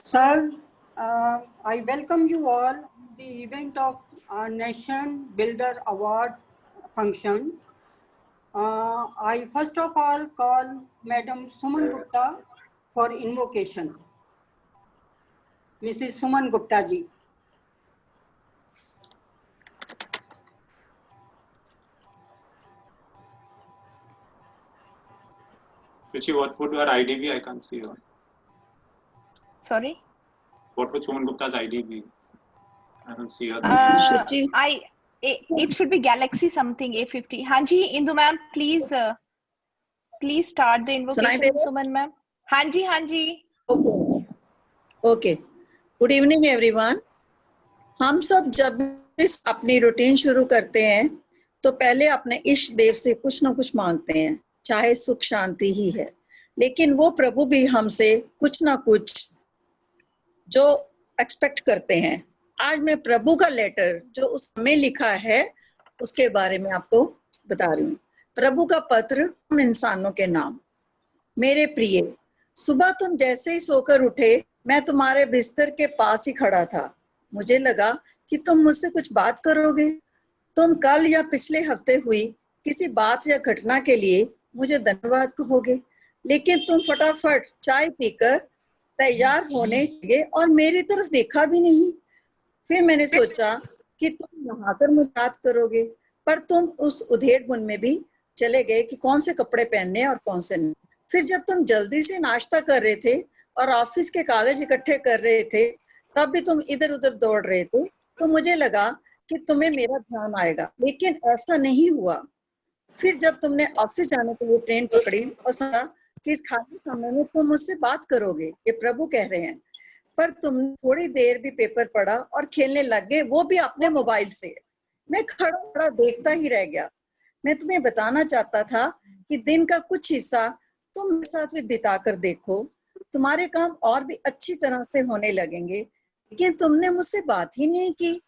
Sir, I welcome you all the event of Nation Builder Award function. I first of all call Madam Suman Gupta for invocation. Mrs. Suman Gupta ji. Shuchi, what would her ID be? I can't see her. Sorry? What would Suman Gupta's ID be? I don't see her. It should be Galaxy something A50. Hanji, Indu ma'am, please start the invocation, Suman ma'am. Hanji. Okay. Good evening everyone. हम सब जब अपनी routine शुरू करते हैं तो पहले अपने इष्ट देव से कुछ ना कुछ मांगते हैं, चाहे सुख शांति ही है, लेकिन वो प्रभु भी हमसे कुछ ना कुछ जो एक्सपेक्ट करते हैं। आज मैं प्रभु का लेटर जो उसमें लिखा है उसके बारे में आपको बता रही हूँ। प्रभु का पत्र हम इंसानों के नाम। मेरे प्रिय, सुबह तुम जैसे ही सोकर उठे मैं तुम्हारे बिस्तर के पास ही खड़ा था। मुझे लगा कि तुम मुझसे कुछ बात करोगे। तुम कल या पिछले हफ्ते हुई किसी बात या घटना के लिए मुझे धन्यवाद कहोगे, लेकिन तुम फटाफट चाय पीकर तैयार होने लगे और मेरी तरफ देखा भी नहीं। फिर मैंने सोचा कि तुम नहाकर मुझे याद करोगे, पर तुम उस उधेड़ बुन में भी चले गए कि कौन से कपड़े पहनने और कौन से नहीं। फिर जब तुम जल्दी से नाश्ता कर रहे थे और ऑफिस के कागज इकट्ठे कर रहे थे, तब भी तुम इधर उधर दौड़ रहे थे, तो मुझे लगा कि तुम्हें मेरा ध्यान आएगा, लेकिन ऐसा नहीं हुआ। फिर जब तुमने ऑफिस जाने के लिए ट्रेन पकड़ी और समझा कि इस खाली समय में तुम मुझसे बात करोगे, ये प्रभु कह रहे हैं, पर तुम थोड़ी देर भी पेपर पढ़ा और खेलने लग गए, वो भी अपने मोबाइल से। मैं खड़ा देखता ही रह गया। मैं तुम्हें बताना चाहता था कि दिन का कुछ हिस्सा तुम मेरे साथ भी बिता कर देखो, तुम्हारे काम और भी अच्छी तरह से होने लगेंगे, लेकिन तुमने मुझसे बात ही नहीं की।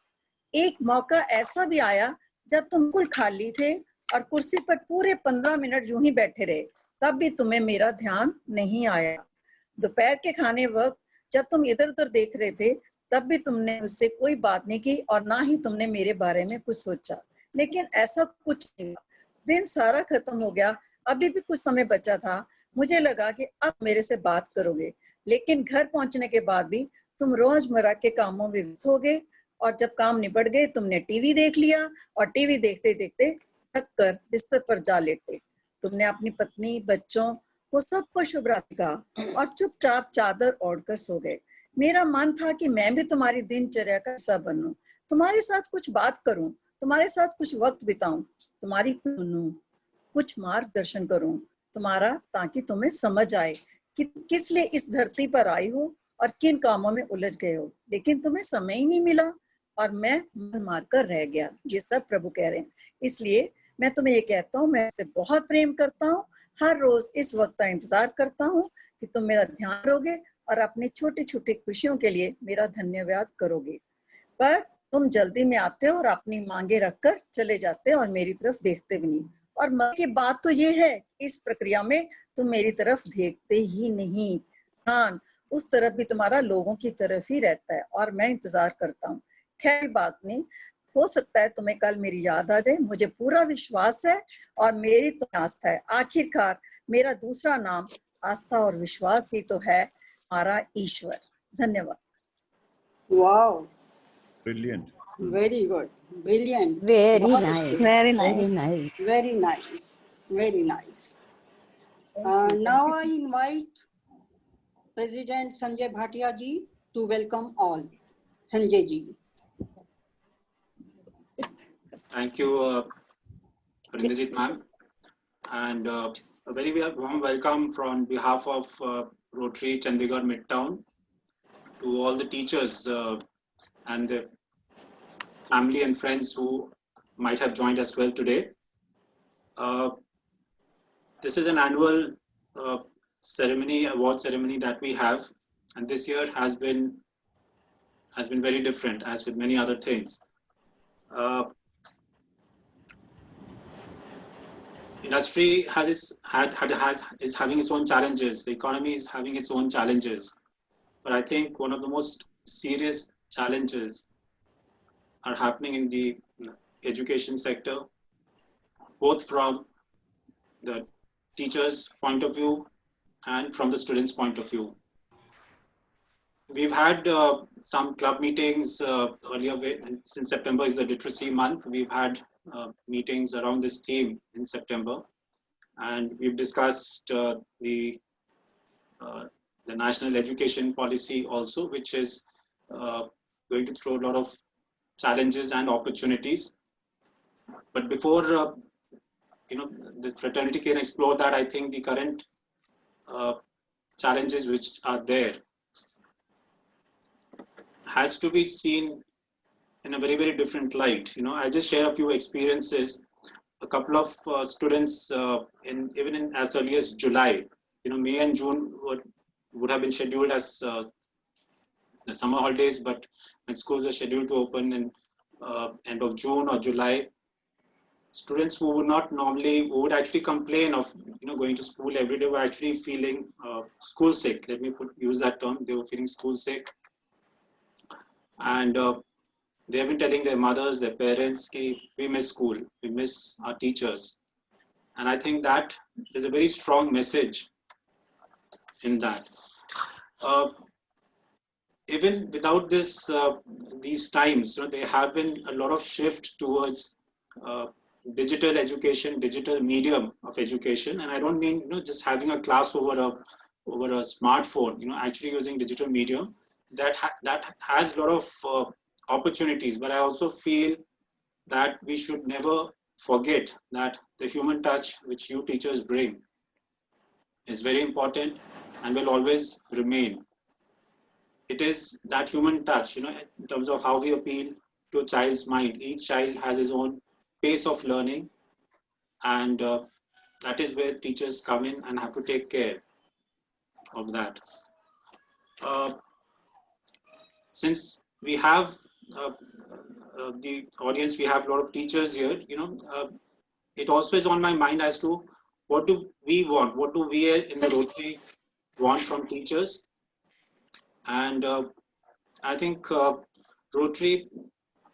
एक मौका ऐसा भी आया जब तुम बिल्कुल खाली थे और कुर्सी पर पूरे 15 मिनट यूं ही बैठे रहे, तब भी तुम्हें मेरा ध्यान नहीं आया। दोपहर के खाने वक्त जब तुम इधर उधर देख रहे थे, तब भी तुमने मुझसे कोई बात नहीं की और ना ही तुमने मेरे बारे में कुछ सोचा, लेकिन ऐसा कुछ नहीं। दिन सारा खत्म हो गया, अभी भी कुछ समय बचा था। मुझे लगा कि अब मेरे से बात करोगे, लेकिन घर पहुंचने के बाद भी तुम रोजमर्रा के कामों में व्यस्त हो गए और जब काम निपट गए तुमने टीवी देख लिया और टीवी देखते देखते थक कर बिस्तर पर जा लेटे। तुमने अपनी पत्नी, बच्चों को सबको शुभ रात्रि कहा और चुपचाप चादर ओढ़कर सो गए। मेरा मन था कि मैं भी तुम्हारी दिनचर्या का हिस्सा बनूं, तुम्हारे साथ कुछ बात करूं, तुम्हारे साथ कुछ वक्त बिताऊं, तुम्हारी सुनूं, कुछ मार्गदर्शन करूं तुम्हारा, ताकि तुम्हें समझ आए कि किस लिए इस धरती पर आई हो और किन कामों में उलझ गए हो, लेकिन तुम्हें समय ही नहीं मिला और मैं मन मारकर रह गया। ये सब प्रभु कह रहे हैं। इसलिए मैं तुम्हें ये कहता हूँ, मैं आपसे बहुत प्रेम करता हूँ, हर रोज इस वक्त का इंतजार करता हूँ कि तुम मेरा ध्यान रखोगे और अपनी छोटी छोटी खुशियों के लिए मेरा धन्यवाद करोगे, पर तुम जल्दी में आते हो और अपनी मांगे रखकर चले जाते हो और मेरी तरफ देखते भी नहीं। और मजे की बात तो ये है, इस प्रक्रिया में तुम मेरी तरफ देखते ही नहीं। हाँ, उस तरफ भी तुम्हारा लोगों की तरफ ही रहता है और मैं इंतजार करता हूँ। खैर बात नहीं, हो सकता है तुम्हें कल मेरी याद आ जाए, मुझे पूरा विश्वास है और मेरी तो आस्था है। आखिरकार मेरा दूसरा नाम आस्था और विश्वास ही तो है, हमारा ईश्वर। धन्यवाद। Wow. Brilliant. Very good. Brilliant. Very बहुत nice. अच्छे. Very Very nice. nice. Very nice. Very nice. Now I invite President Sanjay Bhatia ji to welcome all. Sanjay ji. Thank you, Rinderjit ma'am, and a very warm welcome from behalf of Rotary Chandigarh Midtown to all the teachers and their family and friends who might have joined us well today. This is an annual award ceremony that we have, and this year has been very different, as with many other things. Industry is having its own challenges. The economy is having its own challenges. but I think one of the most serious challenges are happening in the education sector, both from the teacher's point of view and from the student's point of view. We've had some club meetings earlier, and since September is the literacy month, we've had meetings around this theme in September. And we've discussed the national education policy also, which is going to throw a lot of challenges and opportunities. But before the fraternity can explore that, I think the current challenges which are there has to be seen in a very, very different light. I just share a few experiences. A couple of students, even in as early as July, May and June would have been scheduled as the summer holidays, but when schools are scheduled to open in end of June or July, students who would actually complain of going to school every day were actually feeling school sick. Let me use that term. They were feeling school sick, and they have been telling their mothers, their parents, we miss school, we miss our teachers. And I think that there's a very strong message in that. Even without these times, there have been a lot of shift towards digital education, digital medium of education. And I don't mean just having a class over a smartphone, actually using digital medium. That has a lot of opportunities, but I also feel that we should never forget that the human touch which you teachers bring is very important and will always remain. It is that human touch, in terms of how we appeal to a child's mind. Each child has his own pace of learning, and that is where teachers come in and have to take care of that. Since we have the audience, we have a lot of teachers here, it also is on my mind as to what do we want, what do we in the Rotary want from teachers. And I think Rotary,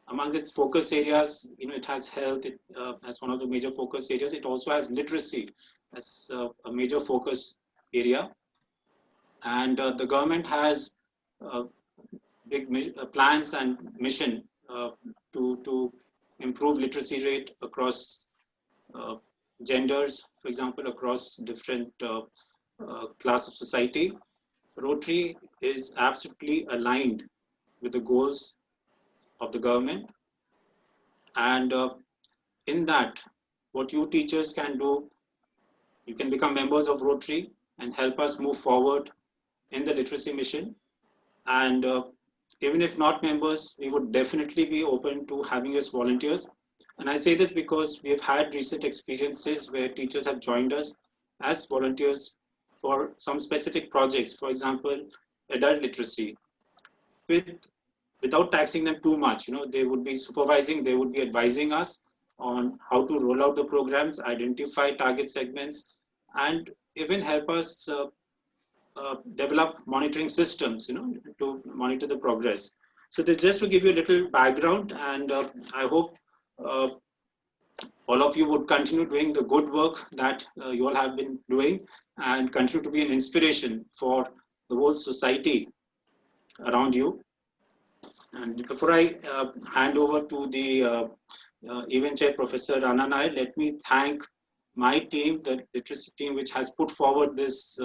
among its focus areas, it has health as one of the major focus areas. It also has literacy as a major focus area. And the government has big plans and mission to improve literacy rate across genders, for example, across different class of society. Rotary is absolutely aligned with the goals of the government. And in that, what you teachers can do, you can become members of Rotary and help us move forward in the literacy mission. And even if not members, we would definitely be open to having us volunteers. And I say this because we have had recent experiences where teachers have joined us as volunteers for some specific projects, for example, adult literacy, without taxing them too much. They would be supervising, they would be advising us on how to roll out the programs, identify target segments, and even help us develop monitoring systems, to monitor the progress. So this just to give you a little background, and I hope all of you would continue doing the good work that you all have been doing and continue to be an inspiration for the whole society around you. And before I hand over to the event chair, Professor Rana Nair, let me thank my team, the literacy team, which has put forward this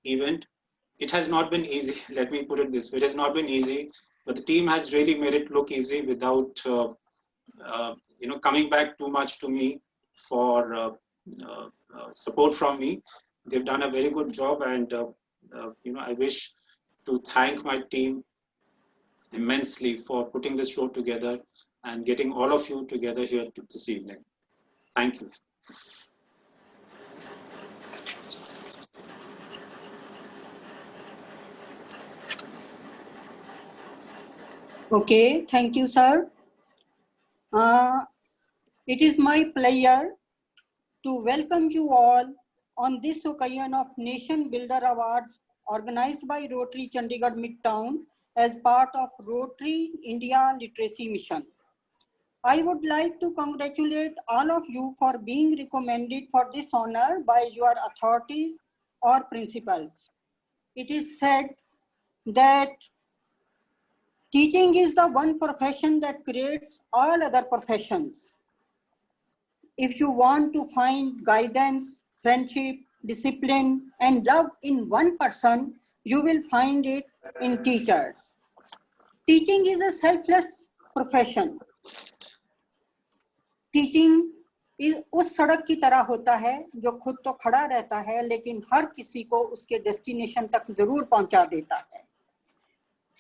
event. It has not been easy, let me put it this way, it has not been easy, but the team has really made it look easy without coming back too much to me for support from me. They've done a very good job, and I wish to thank my team immensely for putting this show together and getting all of you together here this evening. Thank you. Okay, thank you, sir. It is my pleasure to welcome you all on this occasion of Nation Builder Awards organized by Rotary Chandigarh Midtown as part of Rotary India Literacy Mission. I would like to congratulate all of you for being recommended for this honor by your authorities or principals. It is said that teaching is the one profession that creates all other professions. If you want to find guidance, friendship, discipline, and love in one person, you will find it in teachers. Teaching is a selfless profession. Teaching उस सड़क की तरह होता है जो खुद तो खड़ा रहता है लेकिन हर किसी को उसके डेस्टिनेशन तक जरूर पहुंचा देता है।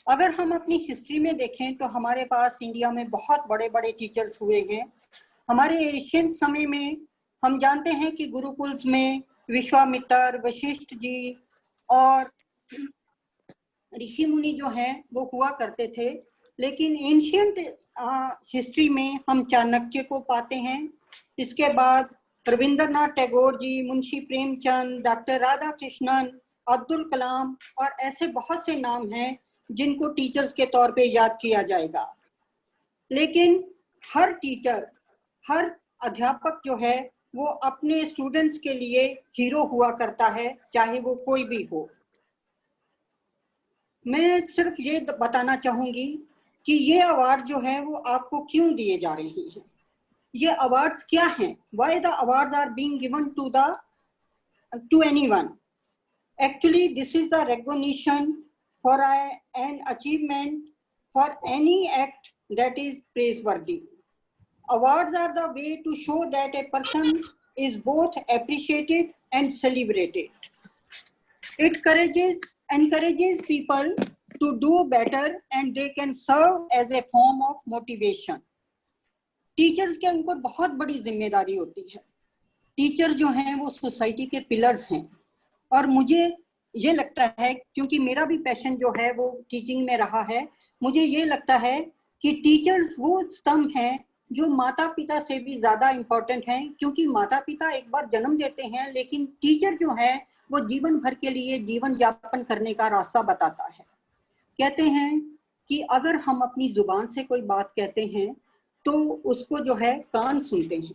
अगर हम अपनी हिस्ट्री में देखें तो हमारे पास इंडिया में बहुत बड़े बड़े टीचर्स हुए हैं। हमारे एशियन समय में हम जानते हैं कि गुरुकुल्स में विश्वामित्र, वशिष्ठ जी और ऋषि मुनि जो हैं वो हुआ करते थे, लेकिन एंशियंट हिस्ट्री में हम चाणक्य को पाते हैं। इसके बाद रविंद्रनाथ टैगोर जी, मुंशी प्रेमचंद, डॉक्टर राधा कृष्णन, अब्दुल कलाम और ऐसे बहुत से नाम हैं जिनको टीचर्स के तौर पे याद किया जाएगा। लेकिन हर टीचर, हर अध्यापक जो है वो अपने स्टूडेंट्स के लिए हीरो हुआ करता है, चाहे वो कोई भी हो। मैं सिर्फ ये बताना चाहूंगी कि ये अवार्ड जो है वो आपको क्यों दिए जा रहे हैं, ये अवार्ड्स क्या हैं, why the awards are being given to anyone. Actually, this is the recognition for an achievement for any act that is praiseworthy. Awards are the way to show that a person is both appreciated and celebrated. It encourages people to do better and they can serve as a form of motivation. Teachers के ऊपर बहुत बड़ी जिम्मेदारी होती है। Teacher जो हैं वो सोसाइटी के पिलर्स हैं और मुझे ये लगता है, क्योंकि मेरा भी पैशन जो है वो टीचिंग में रहा है, मुझे ये लगता है कि टीचर्स वो स्तंभ हैं जो माता पिता से भी ज़्यादा इम्पोर्टेंट हैं, क्योंकि माता पिता एक बार जन्म देते हैं लेकिन टीचर जो है वो जीवन भर के लिए जीवन यापन करने का रास्ता बताता है। कहते हैं कि अगर हम अपनी जुबान से कोई बात कहते हैं तो उसको जो है कान सुनते हैं,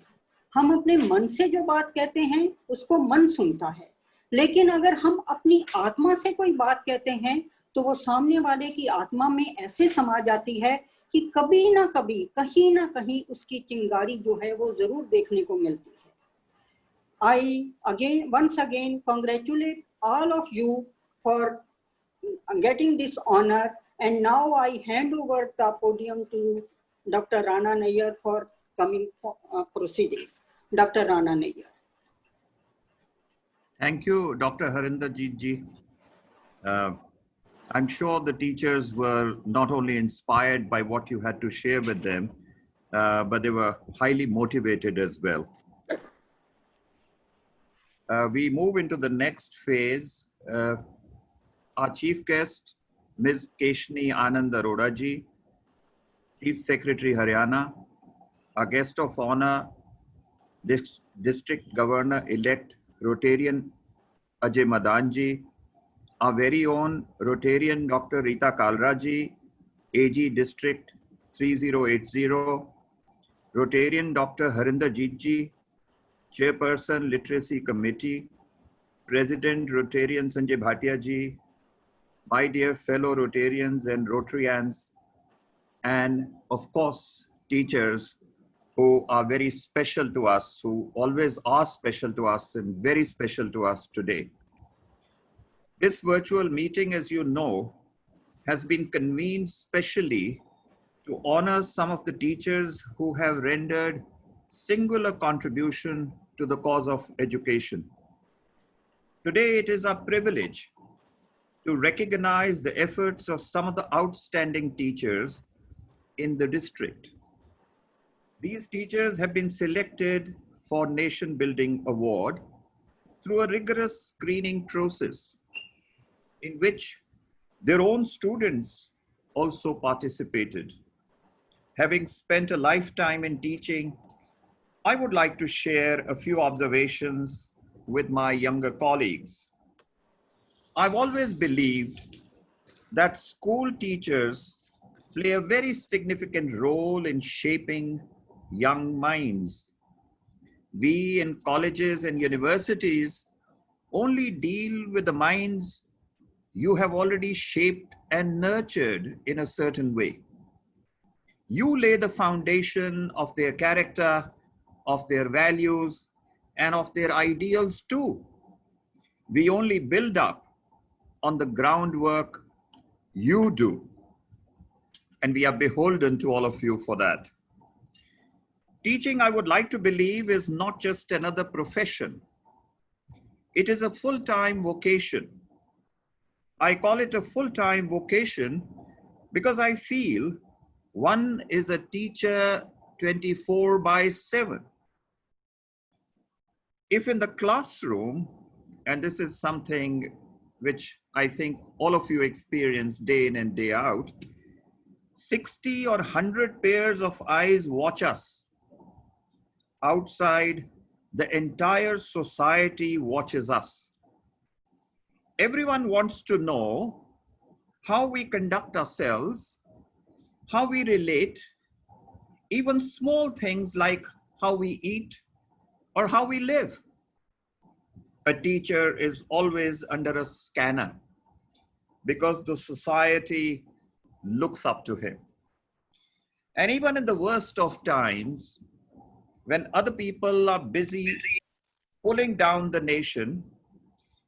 हम अपने मन से जो बात कहते हैं उसको मन सुनता है, लेकिन अगर हम अपनी आत्मा से कोई बात कहते हैं तो वो सामने वाले की आत्मा में ऐसे समा जाती है कि कभी ना कभी कहीं ना कहीं उसकी चिंगारी जो है वो जरूर देखने को मिलती है। I once again congratulate all of you for getting this honor, and now I hand over the podium to Dr. Rana Nayyar for coming proceedings. Dr. Rana Nayyar. Thank you, Dr. Harinderjeet ji. I'm sure the teachers were not only inspired by what you had to share with them, but they were highly motivated as well. We move into the next phase. Our chief guest, Ms. Keshni Anand Arora ji, Chief Secretary Haryana, our guest of honor, District Governor-elect Rotarian Ajay Madan ji, our very own Rotarian Dr. Rita Kalra ji, AG District 3080, Rotarian Dr. Harinderjeet ji, Chairperson Literacy Committee, President Rotarian Sanjay Bhatia ji, my dear fellow Rotarians and Rotarians, and of course, teachers who are very special to us, who always are special to us and very special to us today. This virtual meeting, as you know, has been convened specially to honor some of the teachers who have rendered singular contribution to the cause of education. Today, it is our privilege to recognize the efforts of some of the outstanding teachers in the district. These teachers have been selected for Nation Building Award through a rigorous screening process in which their own students also participated. Having spent a lifetime in teaching, I would like to share a few observations with my younger colleagues. I've always believed that school teachers play a very significant role in shaping young minds. We in colleges and universities only deal with the minds you have already shaped and nurtured in a certain way. You lay the foundation of their character, of their values, and of their ideals too. We only build up on the groundwork you do, and we are beholden to all of you for that. Teaching, I would like to believe, is not just another profession. It is a full-time vocation. I call it a full-time vocation because I feel one is a teacher 24/7. If in the classroom, and this is something which I think all of you experience day in and day out, 60 or 100 pairs of eyes watch us. Outside, the entire society watches us. Everyone wants to know how we conduct ourselves, how we relate, even small things like how we eat or how we live. A teacher is always under a scanner because the society looks up to him. And even in the worst of times, when other people are busy pulling down the nation,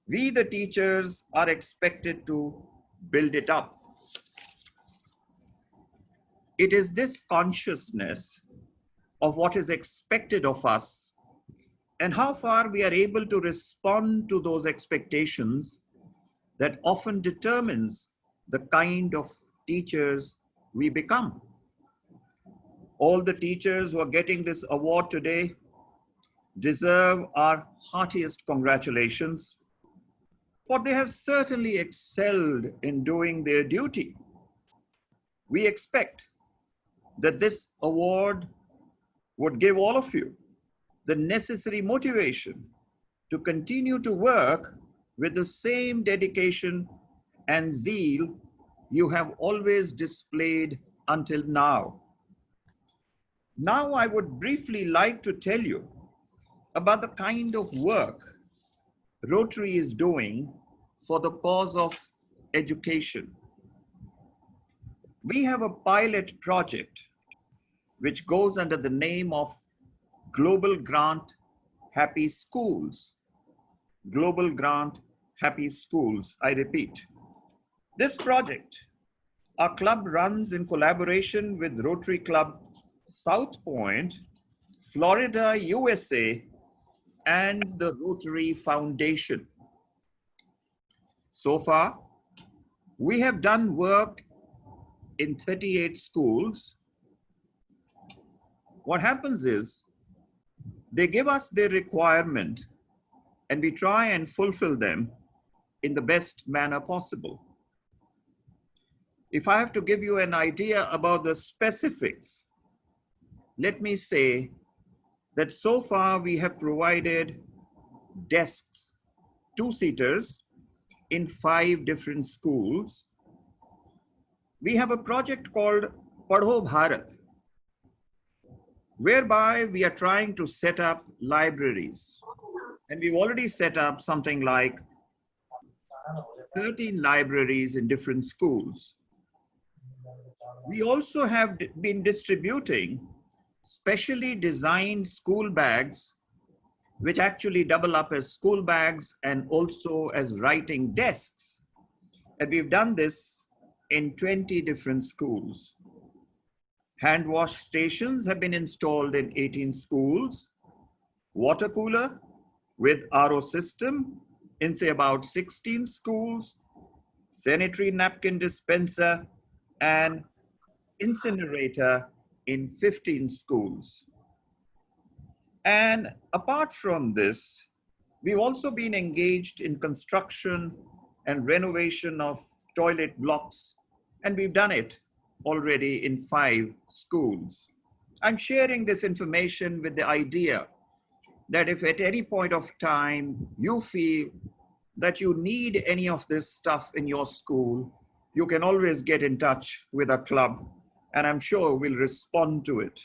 we, the teachers, are expected to build it up. It is this consciousness of what is expected of us and how far we are able to respond to those expectations that often determines the kind of teachers we become. All the teachers who are getting this award today deserve our heartiest congratulations, for they have certainly excelled in doing their duty. We expect that this award would give all of you the necessary motivation to continue to work with the same dedication and zeal you have always displayed until now. Now I would briefly like to tell you about the kind of work Rotary is doing for the cause of education. We have a pilot project which goes under the name of Global Grant Happy Schools. Global Grant Happy Schools, I repeat. This project, our club runs in collaboration with Rotary Club South Point, Florida, USA, and the Rotary Foundation. So far, we have done work in 38 schools. What happens is, they give us their requirement and we try and fulfill them in the best manner possible. If I have to give you an idea about the specifics, let me say that so far we have provided desks, 2-seaters, in 5 different schools. We have a project called Padho Bharat, whereby we are trying to set up libraries. And we've already set up something like 13 libraries in different schools. We also have been distributing specially designed school bags, which actually double up as school bags and also as writing desks. And we've done this in 20 different schools. Hand wash stations have been installed in 18 schools. Water cooler with RO system in say about 16 schools. Sanitary napkin dispenser and incinerator in 15 schools. And apart from this, we've also been engaged in construction and renovation of toilet blocks, and we've done it already in 5 schools. I'm sharing this information with the idea that if at any point of time you feel that you need any of this stuff in your school, you can always get in touch with our club, and I'm sure we'll respond to it.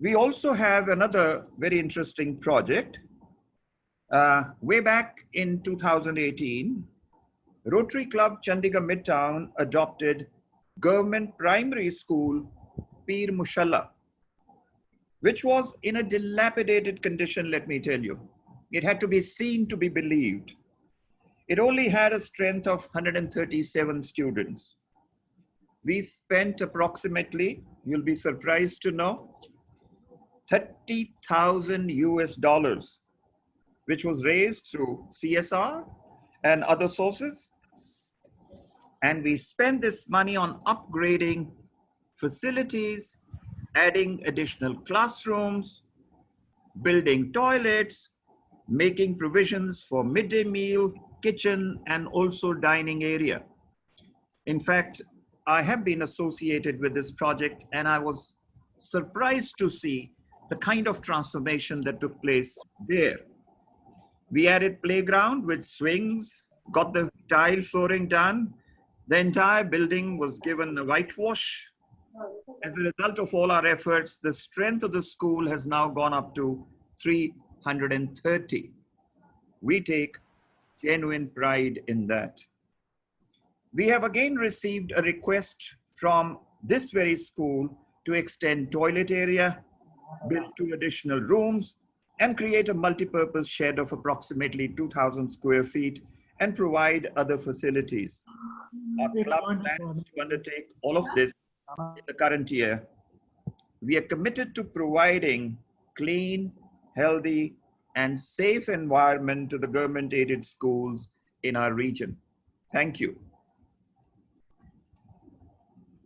We also have another very interesting project. Way back in 2018, Rotary Club Chandigarh Midtown adopted Government Primary School Peer Mushalla, which was in a dilapidated condition, let me tell you. It had to be seen to be believed. It only had a strength of 137 students. We spent approximately, you'll be surprised to know, $30,000 US, which was raised through CSR and other sources. And we spent this money on upgrading facilities, adding additional classrooms, building toilets, making provisions for midday meal, kitchen, and also dining area. In fact, I have been associated with this project, and I was surprised to see the kind of transformation that took place there. We added playground with swings, got the tile flooring done. The entire building was given a whitewash. As a result of all our efforts, the strength of the school has now gone up to 330. We take genuine pride in that. We have again received a request from this very school to extend toilet area, build 2 additional rooms, and create a multi-purpose shed of approximately 2,000 square feet and provide other facilities. Our club plans to undertake all of this in the current year. We are committed to providing clean, healthy, and safe environment to the government-aided schools in our region. Thank you.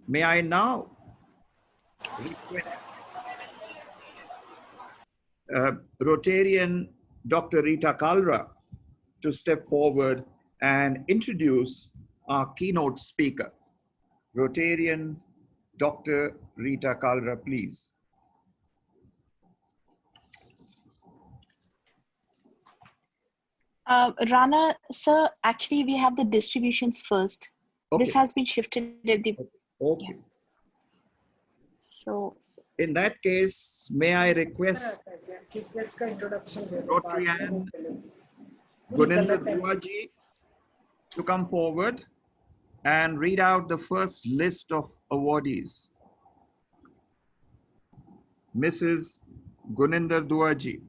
May I now request Rotarian Dr. Rita Kalra to step forward and introduce our keynote speaker. Rotarian Dr. Rita Kalra, please. Rana, sir, actually we have the distributions first. Okay. This has been shifted at the... Okay. Yeah. So... In that case, may I request Rotarian Gunendra Duaji to come forward and read out the first list of awardees. Mrs. Gunendra Duaji.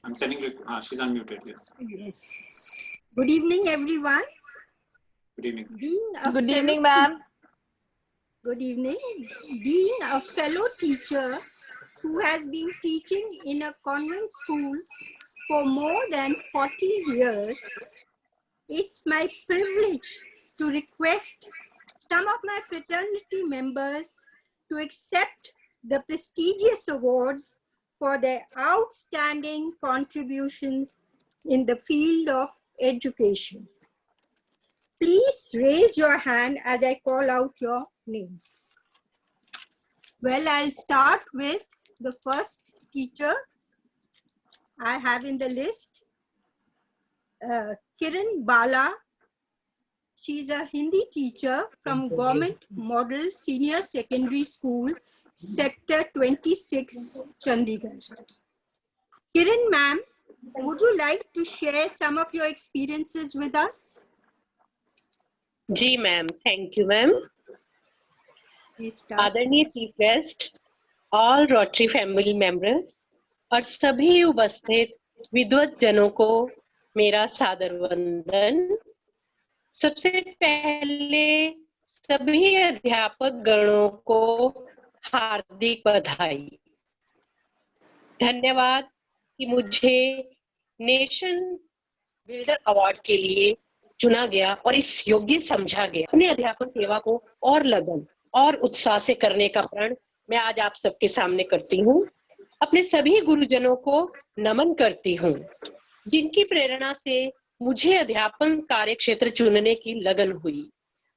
I'm sending, she's unmuted, yes. Yes. Good evening, everyone. Good evening. Good evening, ma'am. Good evening. Being a fellow teacher who has been teaching in a convent school for more than 40 years, it's my privilege to request some of my fraternity members to accept the prestigious awards for their outstanding contributions in the field of education. Please raise your hand as I call out your names. Well, I'll start with the first teacher I have in the list, Kiran Bala. She's a Hindi teacher from Government Model Senior Secondary School, Sector 26, Chandigarh. Kiran ma'am, would you like to share some of your experiences with us? जी ma'am, thank you ma'am. आदरणीय chief guest, all rotary family members और सभी उपस्थित विद्वत जनों को मेरा सादर वंदन. सबसे पहले सभी अध्यापक गणों को हार्दिक बधाई. धन्यवाद कि मुझे नेशन बिल्डर अवार्ड के लिए चुना गया और इस योग्य समझा गया. अपने अध्यापन सेवा को और लगन और उत्साह से करने का प्रण मैं आज आप सबके सामने करती हूँ. अपने सभी गुरुजनों को नमन करती हूँ जिनकी प्रेरणा से मुझे अध्यापन कार्य क्षेत्र चुनने की लगन हुई.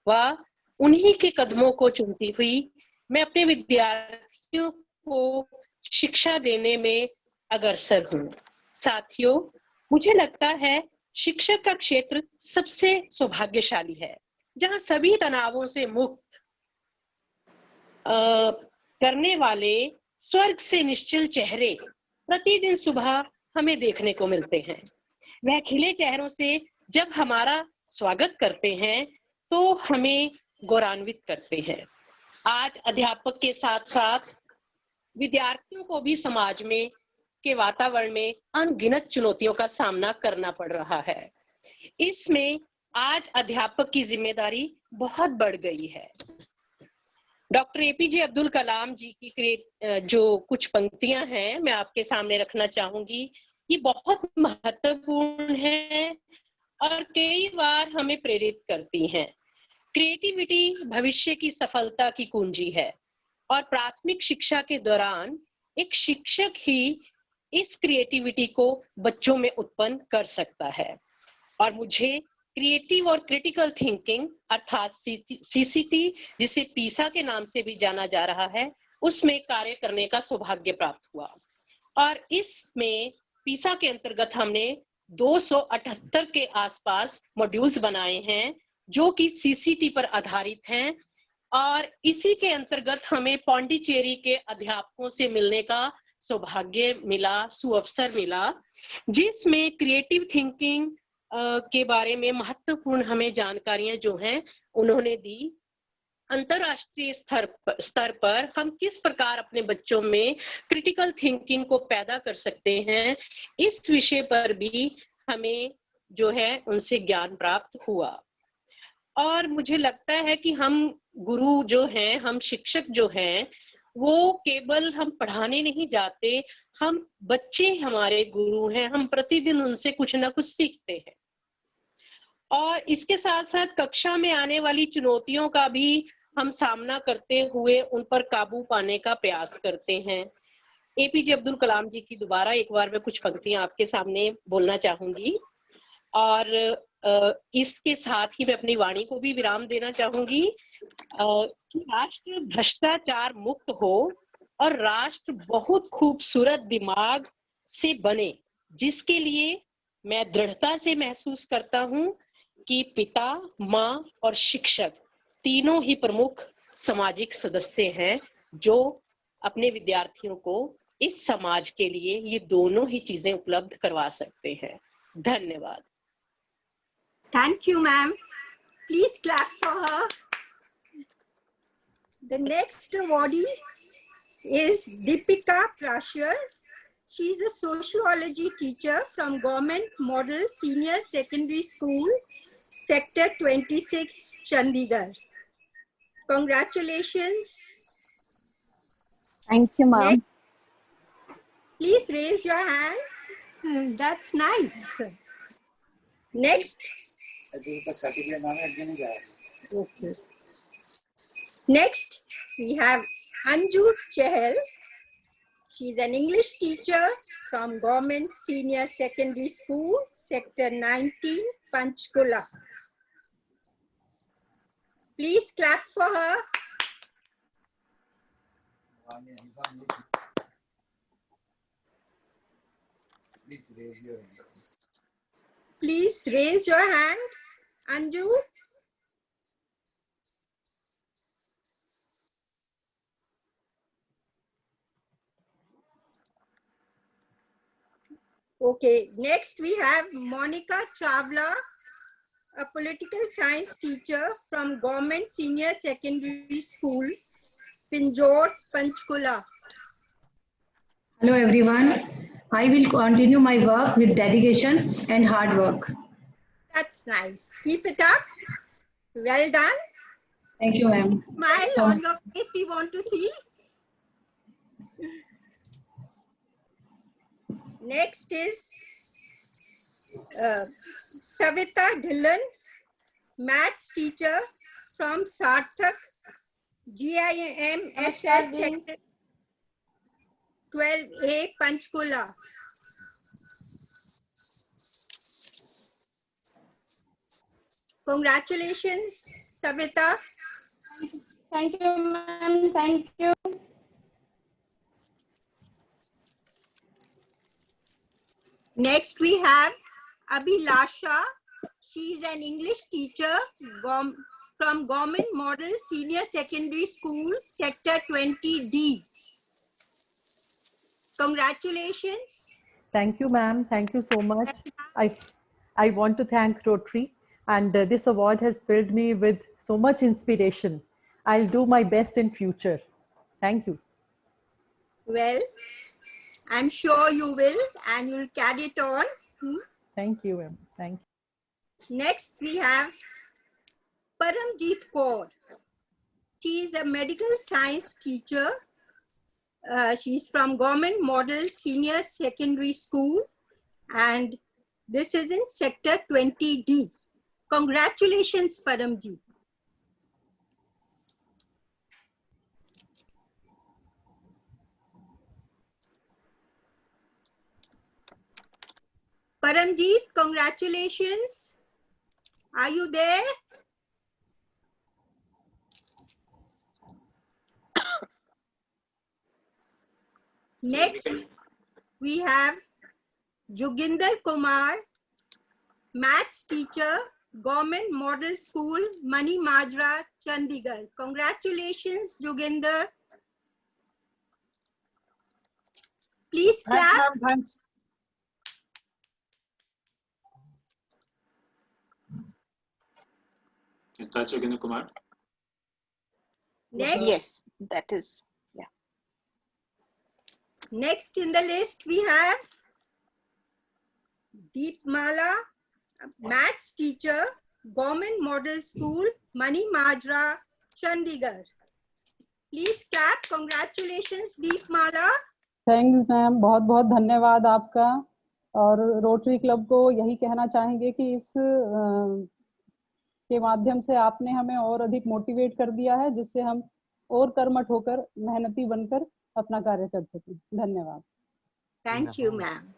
व उन्हीं के कदमों को चुनती हुई मैं अपने विद्यार्थियों को शिक्षा देने में अग्रसर हूँ। साथियों, मुझे लगता है शिक्षक का क्षेत्र सबसे सौभाग्यशाली है, जहाँ सभी तनावों से मुक्त करने वाले स्वर्ग से निश्चल चेहरे प्रतिदिन सुबह हमें देखने को मिलते हैं। वह खिले चेहरों से जब हमारा स्वागत करते हैं तो हमें गौरवान्वित करते हैं। आज अध्यापक के साथ साथ विद्यार्थियों को भी समाज में के वातावरण में अनगिनत चुनौतियों का सामना करना पड़ रहा है। इसमें आज अध्यापक की जिम्मेदारी बहुत बढ़ गई है। डॉक्टर एपीजे अब्दुल कलाम जी की जो कुछ पंक्तियां हैं मैं आपके सामने रखना चाहूंगी। ये बहुत महत्वपूर्ण है और कई बार हमें प्रेरित करती हैं। क्रिएटिविटी भविष्य की सफलता की कुंजी है और प्राथमिक शिक्षा के दौरान एक शिक्षक ही इस क्रिएटिविटी को बच्चों में उत्पन्न कर सकता है। और मुझे क्रिएटिव और क्रिटिकल थिंकिंग अर्थात सीसीटी, जिसे पीसा के नाम से भी जाना जा रहा है, उसमें कार्य करने का सौभाग्य प्राप्त हुआ। और इसमें पीसा के अंतर्गत हमने 278 के आसपास मॉड्यूल्स बनाए हैं जो कि सीसीटी पर आधारित हैं। और इसी के अंतर्गत हमें पौंडीचेरी के अध्यापकों से मिलने का सौभाग्य मिला, सुअवसर मिला, जिसमें क्रिएटिव थिंकिंग के बारे में महत्वपूर्ण हमें जानकारियां जो हैं उन्होंने दी। अंतरराष्ट्रीय स्तर पर हम किस प्रकार अपने बच्चों में क्रिटिकल थिंकिंग को पैदा कर सकते हैं, इस विषय पर भी हमें जो है उनसे ज्ञान प्राप्त हुआ। और मुझे लगता है कि हम गुरु जो हैं, हम शिक्षक जो हैं, वो केवल हम पढ़ाने नहीं जाते, हम बच्चे हमारे गुरु हैं, हम प्रतिदिन उनसे कुछ ना कुछ सीखते हैं। और इसके साथ साथ कक्षा में आने वाली चुनौतियों का भी हम सामना करते हुए उन पर काबू पाने का प्रयास करते हैं। एपीजे अब्दुल कलाम जी की दोबारा एक बार मैं कुछ पंक्तियां आपके सामने बोलना चाहूंगी और इसके साथ ही मैं अपनी वाणी को भी विराम देना चाहूंगी कि राष्ट्र भ्रष्टाचार मुक्त हो और राष्ट्र बहुत खूबसूरत दिमाग से बने, जिसके लिए मैं दृढ़ता से महसूस करता हूं कि पिता, माँ और शिक्षक तीनों ही प्रमुख सामाजिक सदस्य हैं जो अपने विद्यार्थियों को इस समाज के लिए ये दोनों ही चीजें उपलब्ध करवा सकते हैं। धन्यवाद। Thank you, ma'am. Please clap for her. The next awardee is Deepika Prashar. She is a sociology teacher from Government Model Senior Secondary School, Sector 26, Chandigarh. Congratulations. Thank you, ma'am. Please raise your hand. That's nice. Next. Okay. Next, we have Anju Chahal. She is an English teacher from Government Senior Secondary School, Sector 19, Panchkula. Please clap for her. Please raise your hand, Anju. Okay, next we have Monica Chawla, a political science teacher from Government Senior Secondary School, Pinjore, Panchkula. Hello everyone. I will continue my work with dedication and hard work. That's nice. Keep it up. Well done. Thank you, ma'am. Smile on your face, we want to see. Next is Savita Dhillon, maths teacher from Sarthak, GIMSS Sector 12A, Panchkula. Congratulations, Savita. Thank you, ma'am. Thank you. Next we have Abhilasha. She is an English teacher from Government Model Senior Secondary School, Sector 20D. Congratulations. Thank you, ma'am. Thank you so much. I want to thank Rotary, and this award has filled me with so much inspiration. I'll do my best in future. Thank you. Well, I'm sure you will, and you'll carry it on. Thank you, ma'am. Thank you. Next, we have Paramjeet Kaur. She is a medical science teacher. She's from Government Model Senior Secondary School, and this is in Sector 20D. Congratulations, Paramjeet. Paramjeet, congratulations. Are you there? Next, we have Joginder Kumar, maths teacher, Government Model School, Mani Majra, Chandigarh. Congratulations, Joginder. Please clap. Thanks. Is that Joginder Kumar? Next. Yes, that is. Yeah. Next in the list, we have Deepmala, maths teacher, Government Model School, Mani Majra, Chandigarh. Please clap. Congratulations, Deepmala. Thanks ma'am, बहुत बहुत धन्यवाद आपका। और rotary club को यही कहना चाहेंगे कि इस के माध्यम से आपने हमें और अधिक मोटिवेट कर दिया है, जिससे हम और कर्मठ होकर मेहनती बनकर अपना कार्य कर सकें। धन्यवाद। Thank you, ma'am.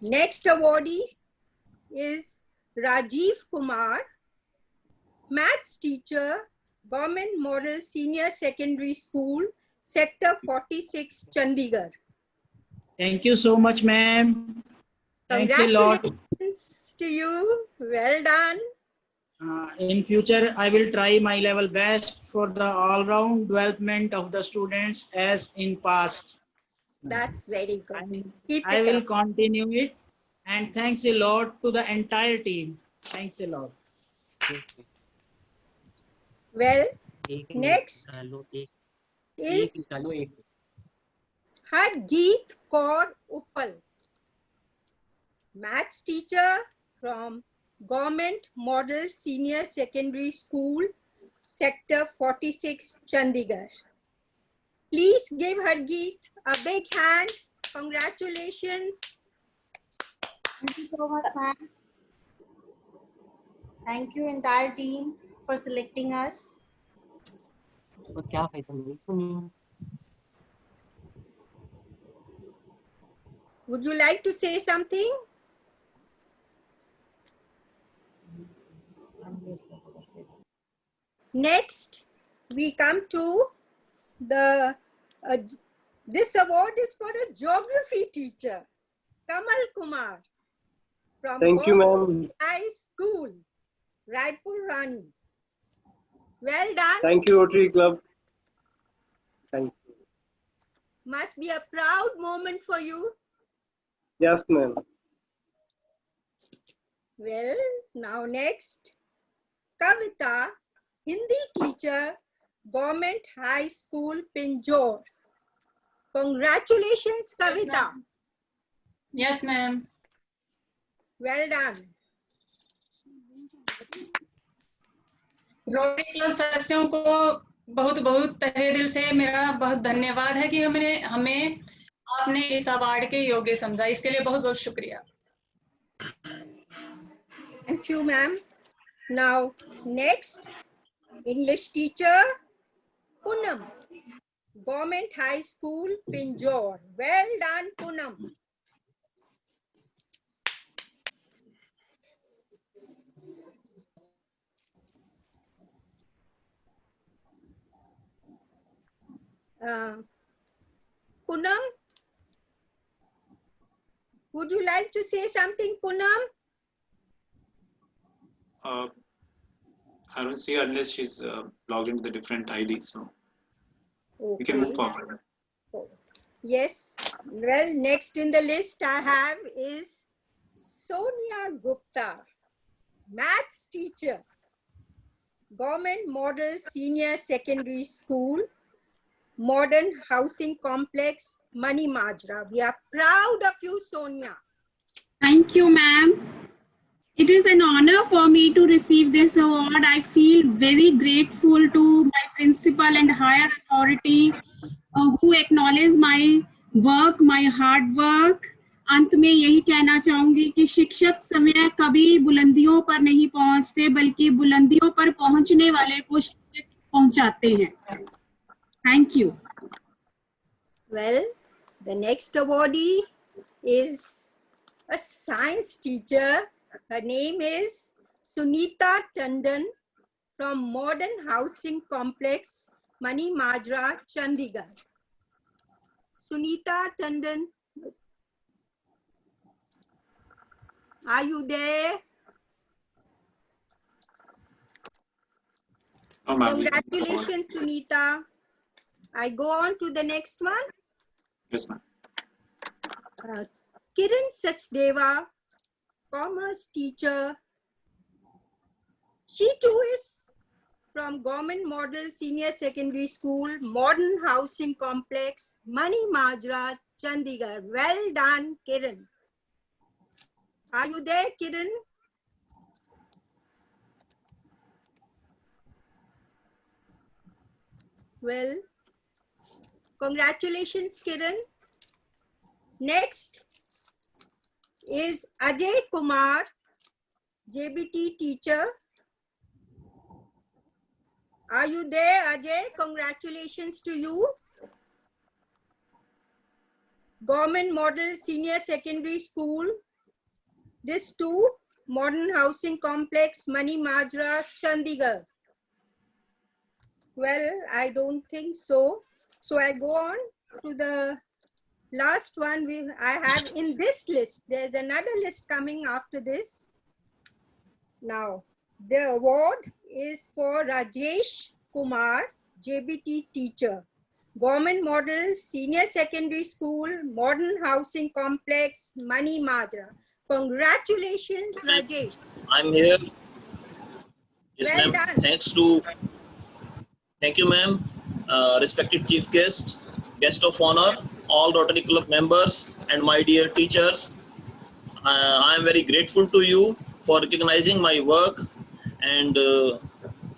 Next awardee is Rajiv Kumar, maths teacher, Government Model Senior Secondary School, Sector 46, Chandigarh. Thank you so much, ma'am. Thanks a lot. Congratulations to you. Well done. In future, I will try my level best for the all-round development of the students as in past. That's very good. I will continue it. And thanks a lot to the entire team. Thanks a lot. Well, next is Hargeet Kaur Uppal, maths teacher from Government Model Senior Secondary School, Sector 46, Chandigarh. Please give Hargeet a big hand. Congratulations. Thank you so much, ma'am. Thank you, entire team, for selecting us. Would you like to say something? Next, we come to the, this award is for a geography teacher, Kamal Kumar, from Thank you, ma'am. High School, Raipur Rani. Well done. Thank you, Rotary Club. Thank you. Must be a proud moment for you. Yes, ma'am. Well, now next, Kavita, Hindi teacher, Government High School, Pinjore. Congratulations, Kavita. Yes, ma'am. Well done. Rotary club सदस्यों को बहुत बहुत तहे दिल से मेरा बहुत धन्यवाद है कि हमें आपने इस अवार्ड के योग्य समझा। इसके लिए बहुत बहुत शुक्रिया। Thank you, ma'am. Now, next, English teacher, Poonam, Government High School, Pinjore. Well done, Poonam. Poonam, would you like to say something, Poonam? I don't see her unless she's logged into the different ID. So Okay. we can move forward. Yes. Well, next in the list I have is Sonia Gupta, maths teacher, Government Model Senior Secondary School, Modern Housing Complex, Mani Majra. We are proud of you, Sonia. Thank you, ma'am. It is an honor for me to receive this award. I feel very grateful to my principal and higher authority who acknowledge my work, my hard work. अंत में यही कहना चाहूंगी कि शिक्षक समय कभी बुलंदियों पर नहीं पहुंचते बल्कि बुलंदियों पर पहुंचने वाले को शिक्षक पहुंचाते हैं. Thank you. Well, the next awardee is a science teacher. Her name is Sunita Tandon from Modern Housing Complex, Mani Majra, Chandigarh. Sunita Tandon, are you there? Oh, ma'am. Congratulations, Sunita. I go on to the next one. Yes, ma'am. Kiran Sachdeva, commerce teacher. She too is from Government Model Senior Secondary School, Modern Housing Complex, Mani Majra, Chandigarh. Well done, Kiran. Are you there, Kiran? Well, congratulations, Kiran. Next is Ajay Kumar, JBT teacher. Are you there, Ajay? Congratulations to you. Government Model Senior Secondary School. This too, Modern Housing Complex, Mani Majra, Chandigarh. Well, I don't think so. So I go on to the last one I have in this list. There's another list coming after this. Now, the award is for Rajesh Kumar, JBT teacher, Government Model Senior Secondary School, Modern Housing Complex, Mani Majra. Congratulations, Rajesh. I'm here. Yes, Well ma'am. done. Thank you, ma'am. Respected chief guest of honor, all Rotary Club members, and my dear teachers. I am very grateful to you for recognizing my work and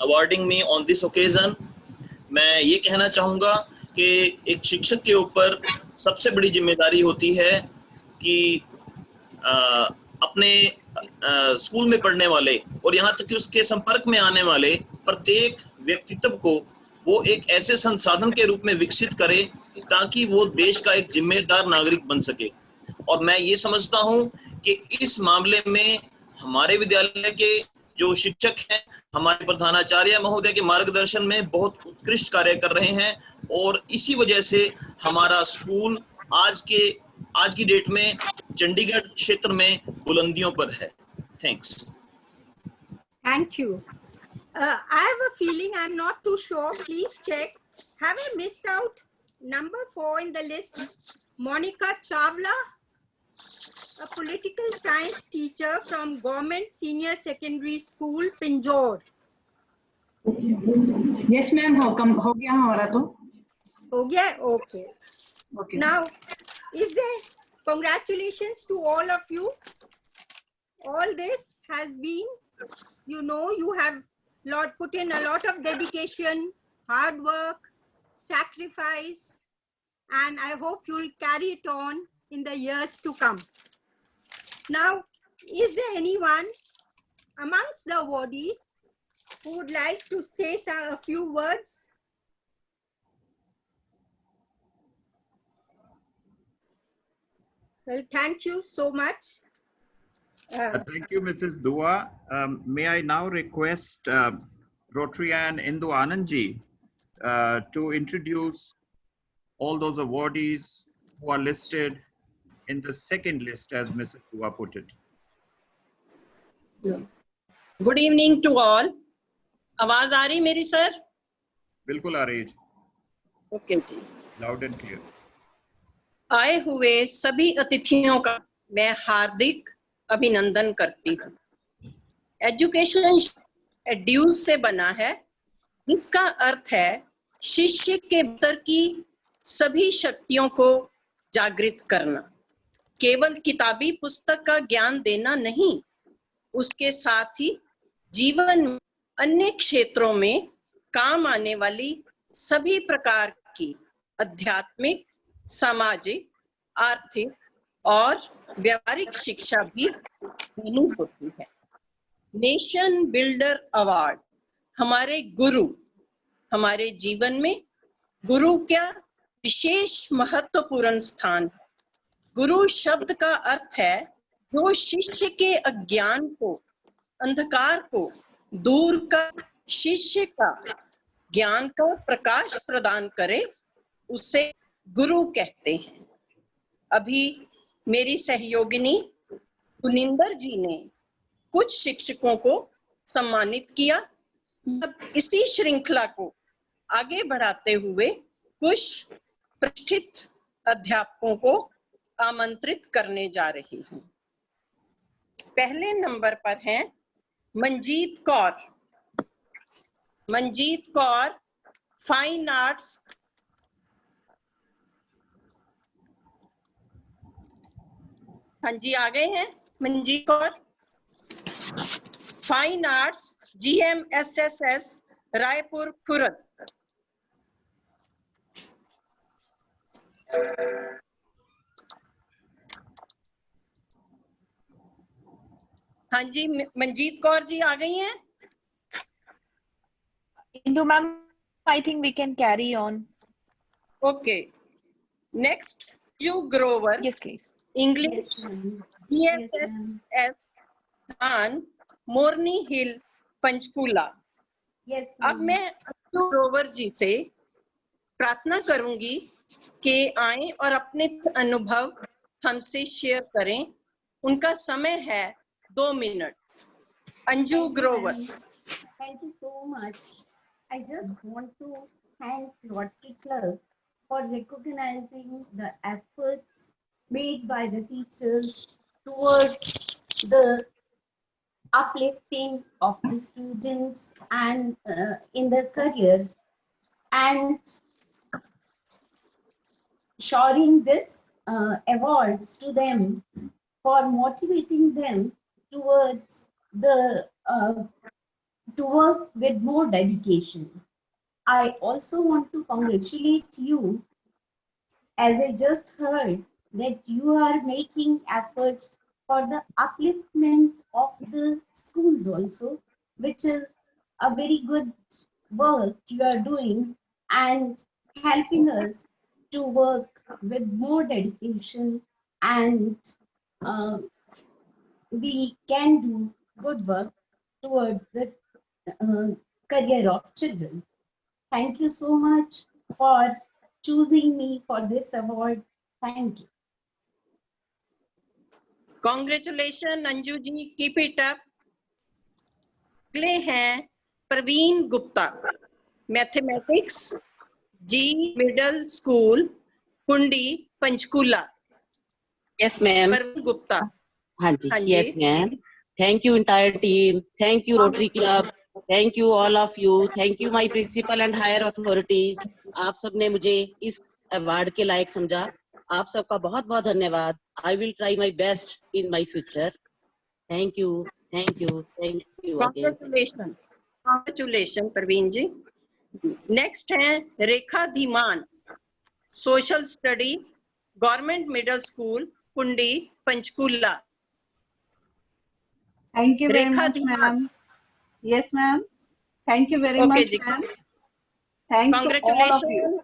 awarding me on this occasion. मैं ये कहना चाहूँगा कि एक शिक्षक के ऊपर सबसे बड़ी जिम्मेदारी होती है कि अपने स्कूल में पढ़ने वाले और यहाँ तक कि उसके संपर्क में आने वाले प्रत्येक व्यक्तित्व को वो एक ऐसे संसाधन के रूप में विकसित करे ताकि वो देश का एक जिम्मेदार नागरिक बन सके. और मैं ये समझता हूँ कि इस मामले में हमारे विद्यालय के जो शिक्षक हैं हमारे प्रधानाचार्य महोदय के मार्गदर्शन में बहुत उत्कृष्ट कार्य कर रहे हैं और इसी वजह से हमारा स्कूल आज की डेट में चंडीगढ़ क्षेत्र में बुलंदियों पर है. Thanks. Thank you. I have a feeling, I'm not too sure. Please check. Have I missed out number 4 in the list? Monica Chawla, a political science teacher from Government Senior Secondary School, Pinjore. Yes, ma'am. हो गया हमारा तो. हो गया? Okay. Okay. Now, is there congratulations to all of you. All this has been, you have put in a lot of dedication, hard work, sacrifice, and I hope you'll carry it on in the years to come. Now, is there anyone amongst the awardees who would like to say a few words? Well, thank you so much. Thank you, Mrs. Dua. May I now request Rotarian Indu Anandji to introduce all those awardees who are listed in the second list as Mrs. Dua put it. Good evening to all. आवाज आ रही मेरी sir? बिल्कुल आ रही है। Okay जी। Loud and clear. आए हुए सभी अतिथियों का मैं हार्दिक अभिनंदन करती हूँ। एजुकेशन एड्यूज से बना है, जिसका अर्थ है शिष्य के भीतर की सभी शक्तियों को जागृत करना। केवल किताबी पुस्तक का ज्ञान देना नहीं, उसके साथ ही जीवन में अन्य क्षेत्रों में काम आने वाली सभी प्रकार की आध्यात्मिक, सामाजिक, आर्थिक और व्यवहारिक शिक्षा भी नहीं होती है। नेशन बिल्डर अवार्ड हमारे गुरु, हमारे जीवन में गुरु का विशेष महत्वपूर्ण स्थान है। गुरु शब्द का अर्थ है जो शिष्य के अज्ञान को, अंधकार को दूर कर शिष्य का ज्ञान का प्रकाश प्रदान करे, उसे गुरु कहते हैं। अभी मेरी सहयोगिनी गुनिंदर जी ने कुछ शिक्षकों को सम्मानित किया। अब इसी श्रृंखला को आगे बढ़ाते हुए कुछ प्रतिष्ठित अध्यापकों को आमंत्रित करने जा रही हूँ। पहले नंबर पर हैं मंजीत कौर। Manjeet Kaur, fine arts. हाँ जी, आ गए हैं Manjeet Kaur. Fine arts, GMSSS, Raipur Khurd. हाँ जी, मंजीत कौर जी आ गई हैं। Indu ma'am, I think we can carry on. Okay. Next, you Grover. Yes, please. English, BSS, Dhan, Morni Hill, Panchkula. Yes. अब मैं अंजू ग्रोवर जी से प्रार्थना करूंगी कि आएं और अपने अनुभव हमसे शेयर करें। उनका समय है 2 minute. Anju Grover. Thank you so much. I just want to thank Rotary Club for recognizing the efforts made by the teachers towards the uplifting of the students and in their careers, and showering this awards to them for motivating them towards the to work with more dedication. I also want to congratulate you, as I just heard that you are making efforts for the upliftment of the schools also, which is a very good work you are doing and helping us to work with more dedication, and we can do good work towards the career of children. Thank you so much for choosing me for this award. Thank you. Congratulations, Anju ji. Keep it up. अगले हैं Praveen Gupta, mathematics, जी middle school, Kundi, Panchkula. Yes, ma'am. Praveen Gupta. हाँ जी, yes, ma'am. Thank you, entire team. Thank you, Rotary Club. Thank you, all of you. Thank you, my principal and higher authorities. आप सबने मुझे इस award के लायक समझा। आप सबका बहुत बहुत धन्यवाद। I will try my best in my future. Thank you, thank you, thank you again. Congratulations, congratulations, Praveen ji. Next है Rekha Dhiman, social study, government middle school, Kundi, Panchkula. Thank you very Rekha much, Dhiman. ma'am. Yes, ma'am. Thank you very Okay, much, ji. ma'am. Thanks to all of Congratulations. you.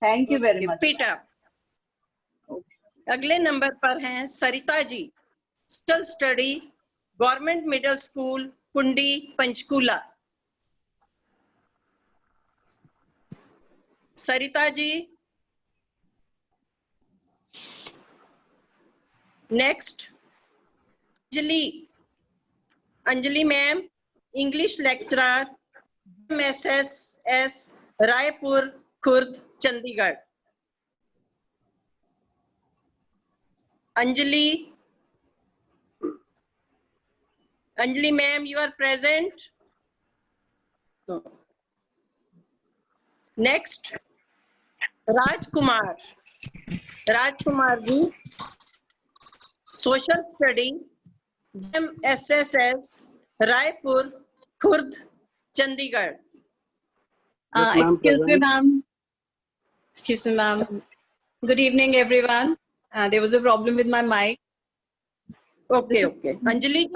Thank you very much. Repeat up. अगले number पर हैं Sarita ji, social study, government middle school, Kundi, Panchkula. Sarita ji, Next, Anjali ma'am, English lecturer, MSS Raipur, Khurd, Chandigarh. Anjali ma'am, you are present. No. Next, Rajkumar ji, Social Study, MSS Raipur, Khurd, Chandigarh. Excuse me, ma'am. Good evening, everyone. There was a problem with my mic. Okay. Anjali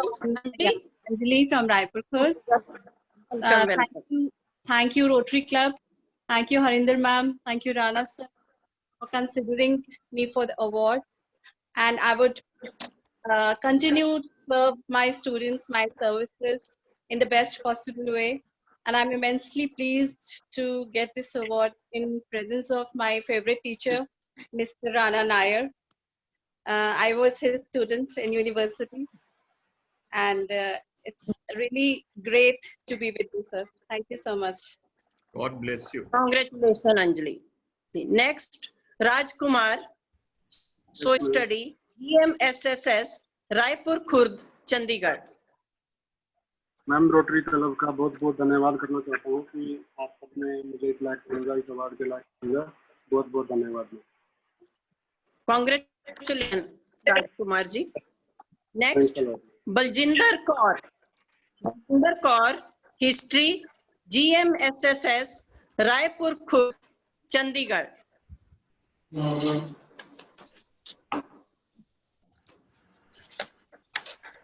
from Raipur, Khurd. Thank you, Rotary Club. Thank you, Harinder ma'am. Thank you, Rana sir, for considering me for the award. And I would continue to serve my students, my services in the best possible way. And I'm immensely pleased to get this award in presence of my favorite teacher, Mr. Rana Nair. I was his student in university, and it's really great to be with you, sir. Thank you so much. God bless you. Congratulations, Anjali. Next, Rajkumar, Social Study, EMSSS, Raipur, Khurd, Chandigarh. Ma'am rotary club का बहुत बहुत धन्यवाद करना चाहता हूँ कि आप सबने मुझे इस लायक समझा, इस अवार्ड के लायक समझा। बहुत बहुत धन्यवाद। Congratulations, Rajkumar ji. Next, Baljinder Kaur, History, GMSSS, Raipur, Khurd, Chandigarh.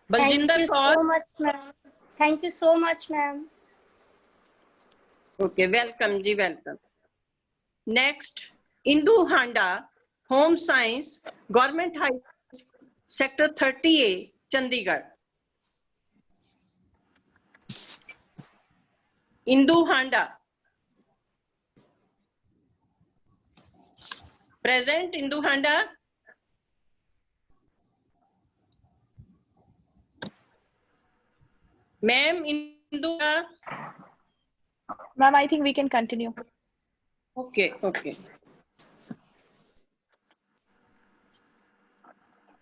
Baljinder Kaur. Thank you so much, ma'am. Okay, welcome ji, welcome. Next, Indu Handa, Home Science, Government High School, Sector 30A, Chandigarh. Indu Handa. Present, Indu Handa. Ma'am, Indu. Ma'am, I think we can continue. Okay.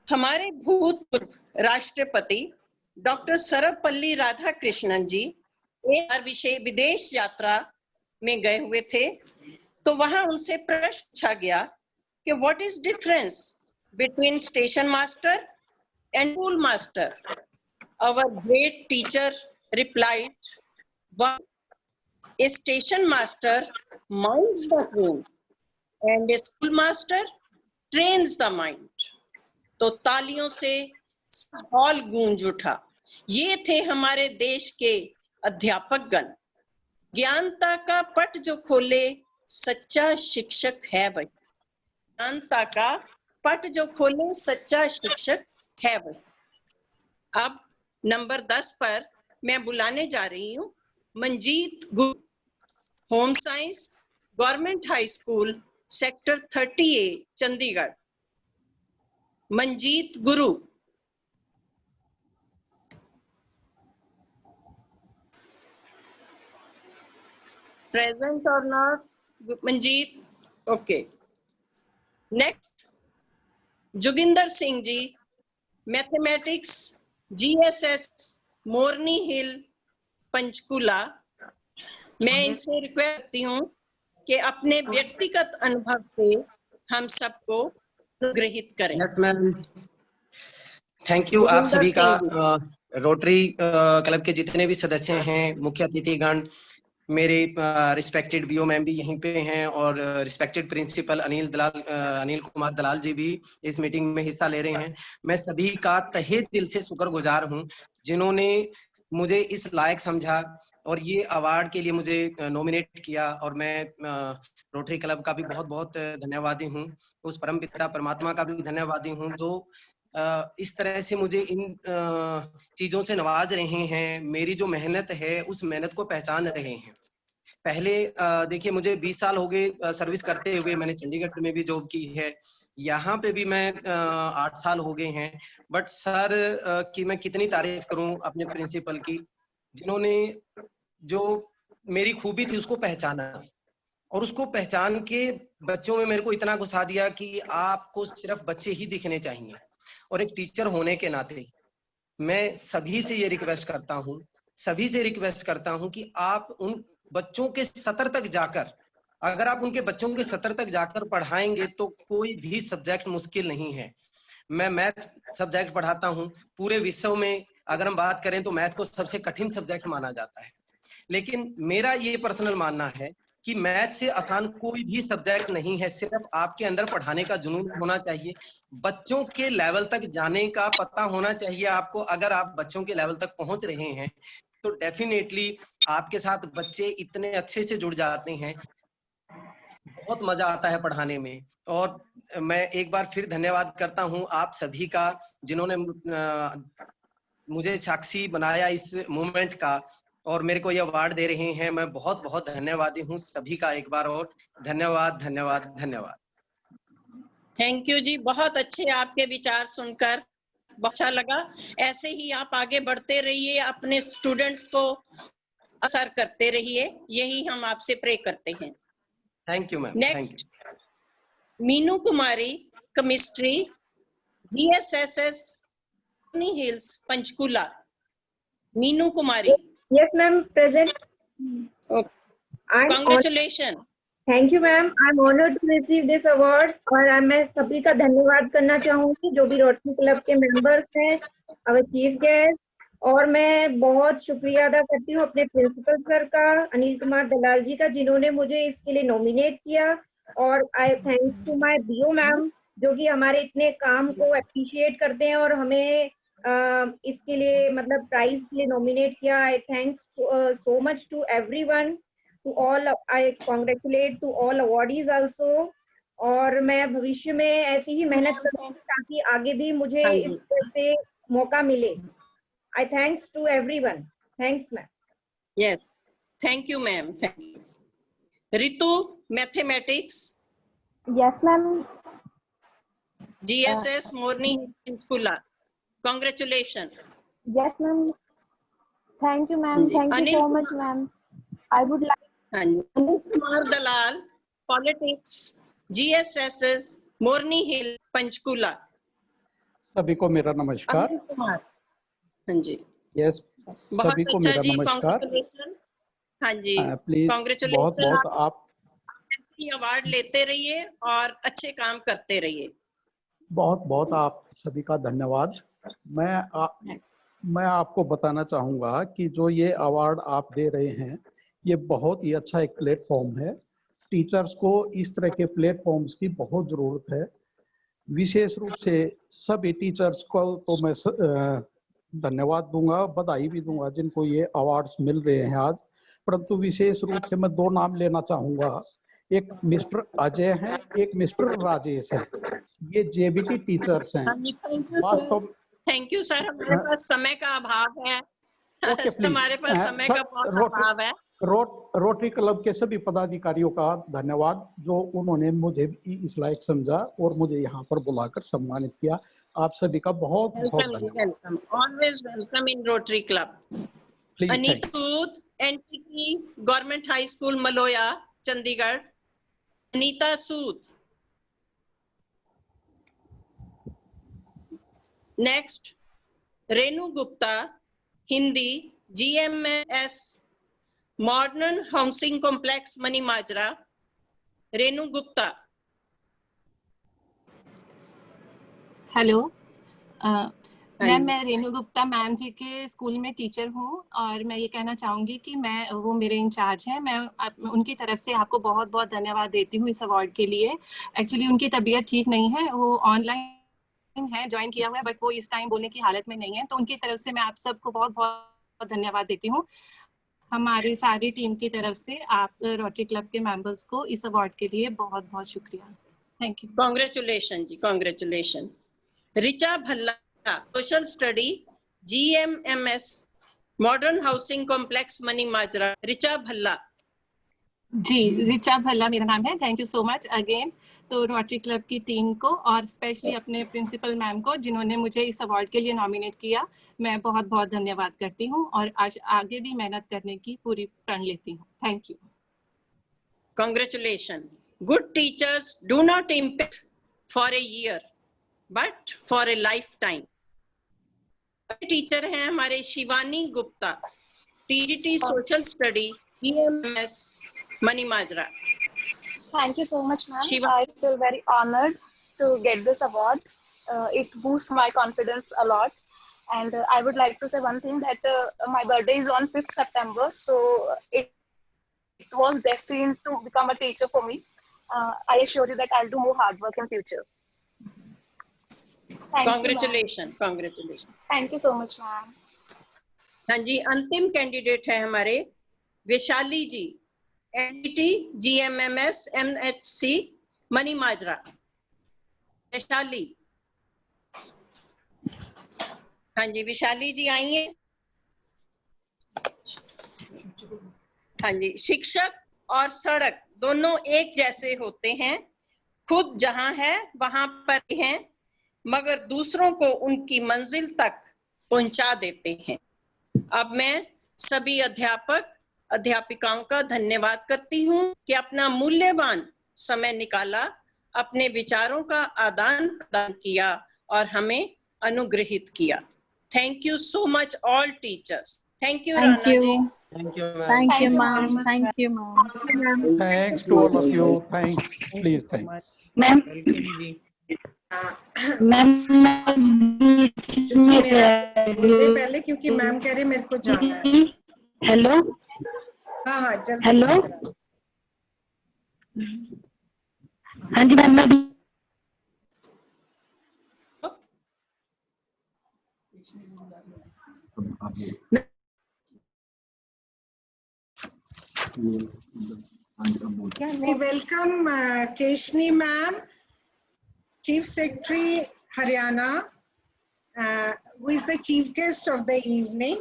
हमारे भूतपूर्व राष्ट्रपति doctor Sarvepalli Radhakrishnan जी एक बार विदेश यात्रा में गए हुए थे, तो वहां उनसे प्रश्न पूछा गया कि what is difference between station master and school master. Our great teacher replied, a station master minds the train and a school master trains the mind. तो तालियों से हॉल गूंज उठा. ये थे हमारे देश के अध्यापकगण. ज्ञानता का पट जो खोले सच्चा शिक्षक है वही. ज्ञानता का पट जो खोले सच्चा शिक्षक है वही. अब नंबर 10 पर मैं बुलाने जा रही हूँ मंजीत गुरु, home science, government high school, sector 30A, Chandigarh. Manjeet Guru. Present or not, Manjeet? Okay. Next, Joginder Singh ji, Mathematics, GSS, मोरनी हिल, पंचकुला. मैं इनसे रिक्वेस्ट करती हूँ कि अपने व्यक्तिगत अनुभव से हम सबको अनुग्रहित करें. Yes ma'am, thank you. आप सभी का रोटरी क्लब के जितने भी सदस्य हैं, मुख्य अतिथिगण, मेरे रिस्पेक्टेड बीओ मैम भी यहीं पे हैं और रिस्पेक्टेड प्रिंसिपल अनिल कुमार दलाल जी भी इस मीटिंग में हिस्सा ले रहे हैं. मैं सभी का तहे दिल से शुक्रगुजार हूं जिन्होंने मुझे इस लायक समझा और ये अवार्ड के लिए मुझे नॉमिनेट किया. और मैं रोटरी क्लब का भी बहुत बहुत धन्यवादी हूं. उस परम पिता परमात्मा का भी धन्यवादी हूं जो इस तरह से मुझे इन चीजों से नवाज रहे हैं. मेरी जो मेहनत है उस मेहनत को पहचान रहे हैं. पहले देखिए मुझे 20 साल हो गए सर्विस करते हुए, मैंने चंडीगढ़ में भी जॉब की है, यहाँ पे भी मैं 8 साल हो गए हैं। बट सर की मैं कितनी तारीफ करूं अपने प्रिंसिपल की, जिन्होंने जो मेरी खूबी थी उसको पहचाना और उसको पहचान के बच्चों में मेरे को इतना घुसा दिया कि आपको सिर्फ बच्चे ही दिखने चाहिए। और एक टीचर होने के नाते मैं सभी से ये रिक्वेस्ट करता हूँ कि आप उन बच्चों के सतर तक जाकर, अगर आप उनके बच्चों के सतर तक जाकर पढ़ाएंगे तो कोई भी सब्जेक्ट मुश्किल नहीं है। मैं मैथ सब्जेक्ट पढ़ाता हूँ, पूरे विश्व में अगर हम बात करें तो मैथ को सबसे कठिन सब्जेक्ट माना जाता है, लेकिन मेरा ये पर्सनल मानना है कि मैथ से आसान कोई भी सब्जेक्ट नहीं है। सिर्फ आपके अंदर पढ़ाने का जुनून होना चाहिए, बच्चों के लेवल तक जाने का पता होना चाहिए आपको। अगर आप बच्चों के लेवल तक पहुंच रहे हैं तो डेफिनेटली आपके साथ बच्चे इतने अच्छे से जुड़ जाते हैं, बहुत मजा आता है पढ़ाने में। और मैं एक बार फिर धन्यवाद करता हूं आप सभी का, जिन्होंने मुझे साक्षी बनाया इस मूवमेंट का और मेरे को ये अवार्ड दे रहे हैं। मैं बहुत बहुत धन्यवादी हूँ सभी का, एक बार और धन्यवाद धन्यवाद धन्यवाद। थैंक यू जी, बहुत अच्छे आपके विचार सुनकर बहुत अच्छा लगा। ऐसे ही आप आगे बढ़ते रहिए, अपने स्टूडेंट्स को असर करते रहिए, यही हम आपसे प्रे करते हैं। Thank you ma'am. Next Meenu Kumari, chemistry, GSSS hills Panchkula. Meenu Kumari. Yes, ma'am. Present. Congratulations. Thank you, ma'am. I'm honored to receive this award. और मैं सभी का धन्यवाद करना चाहूंगी जो भी रोटरी क्लब के मेंबर्स हैं, our चीफ गेस्ट, और मैं बहुत शुक्रिया अदा करती हूँ अपने प्रिंसिपल सर का, अनिल कुमार दलाल जी का, जिन्होंने मुझे इसके लिए नॉमिनेट किया। और I thank to my BO ma'am, जो कि हमारे इतने काम को अप्रिशिएट करते हैं और हमें इसके लिए मतलब प्राइज के लिए नॉमिनेट किया। I thanks so much to everyone, to all, I congratulate to all awardees also. और मैं भविष्य में ऐसी ही मेहनत करूंगी ताकि आगे भी मुझे इस तरह से मौका मिले। I thanks to everyone. Thanks ma'am. Yes, thank you ma'am. Ritu, mathematics. Yes ma'am. GSS Morni Panchkula. Congratulations. Yes, ma'am. Thank you, ma'am. Thank you so much, ma'am. I would like. Anil Kumar Dalal, Politics, GSSS, Morni Hill, Panchkula. सभी को मेरा नमस्कार। अनिल कुमार। हाँ जी। Yes, सभी को मेरा नमस्कार। हाँ जी, प्लीज बहुत बहुत आप अवार्ड लेते रहिए और अच्छे काम करते रहिए। बहुत बहुत आप सभी का धन्यवाद। मैं आपको बताना चाहूँगा कि जो ये अवार्ड आप दे रहे हैं ये बहुत ही अच्छा एक प्लेटफॉर्म है। टीचर्स को इस तरह के प्लेटफॉर्म्स की बहुत ज़रूरत है। विशेष रूप से सभी टीचर्स को तो मैं धन्यवाद दूंगा, बधाई भी दूंगा जिनको ये अवार्ड्स मिल रहे हैं आज। परंतु विशेष रूप से मैं 2 नाम लेना चाहूँगा, एक मिस्टर अजय हैं, एक मिस्टर राजेश हैं। ये JBT टीचर्स हैं। वास्तव थैंक यू सर, हमारे पास समय का अभाव है। हमारे पास समय का बहुत अभाव है। रोटरी क्लब के सभी पदाधिकारियों का धन्यवाद जो उन्होंने मुझे इस लायक समझा और मुझे यहाँ पर बुलाकर सम्मानित किया। आप सभी का बहुत बहुत welcome, always welcome in rotary club. Aneet Sood, NTT government high school मलोया, Chandigarh. Anita Sood. Next Renu Gupta, Hindi, GMS modern housing complex Mani Majra. Renu Gupta. Hello ma'am, मैं रेणु गुप्ता मैम जी के स्कूल में टीचर हूँ और मैं ये कहना चाहूँगी कि वो मेरे इंचार्ज हैं। मैं उनकी तरफ से आपको बहुत बहुत धन्यवाद देती हूँ इस अवार्ड के लिए। एक्चुअली उनकी तबीयत ठीक नहीं है, वो ऑनलाइन है, ज्वाइन किया हुआ है, बट वो इस टाइम बोलने की हालत में नहीं है। तो उनकी तरफ से मैं आप सबको बहुत बहुत धन्यवाद देती हूँ। हमारी सारी टीम की तरफ से आप रोटरी क्लब के मेंबर्स को इस अवार्ड के लिए बहुत बहुत शुक्रिया। Thank you. कांग्रेचुलेशन जी, congratulation. Richa Bhalla, social study, GMMS modern housing complex Mani Majra. Richa Bhalla. जी, रिचा भल्ला मेरा नाम है। Thank you so much again तो रोटरी क्लब की टीम को और स्पेशली अपने प्रिंसिपल मैम को जिन्होंने मुझे इस अवार्ड के लिए नॉमिनेट किया। मैं बहुत बहुत धन्यवाद करती हूँ और आज आगे भी मेहनत करने की पूरी प्रण लेती हूँ। Thank you. Congratulations. Good teachers do not impact for a year, but for a lifetime. Teacher हैं हमारे Shivani Gupta, TGT Social Study, EMS, Mani Majra. Thank you so much, ma'am. I feel very honored to get this award. It boosts my confidence a lot. And I would like to say one thing that my birthday is on 5th September. So it was destined to become a teacher for me. I assure you that I'll do more hard work in future. Congratulations, congratulations. Thank you so much, ma'am. हाँ जी, अंतिम candidate है हमारे वैशाली जी, NDT GMMS MHC money माजरा। वैशाली, हाँ जी वैशाली जी आइए। हाँ जी, शिक्षक और सड़क दोनों एक जैसे होते हैं, खुद जहां है वहां पर हैं, मगर दूसरों को उनकी मंजिल तक पहुंचा देते हैं। अब मैं सभी अध्यापक अध्यापिकाओं का धन्यवाद करती हूं कि अपना मूल्यवान समय निकाला, अपने विचारों का आदान प्रदान किया और हमें अनुग्रहित किया। Thank you so much all teachers. Thank you Rana ji. Thank you, ma'am. Thank you, ma'am. Thank you, ma'am. Thanks to all of you. Thanks, please, thanks. Ma'am, पहले क्योंकि मैम कह रहे मेरे को जाना है। हेलो, हाँ हाँ जल्दी। हेलो, हाँ जी मैम, मैं We welcome Keshni ma'am, Chief Secretary Haryana, who is the chief guest of the evening.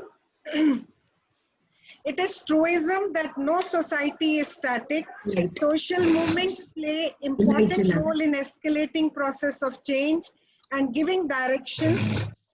It is truism that no society is static. Social movements play important role in escalating process of change and giving direction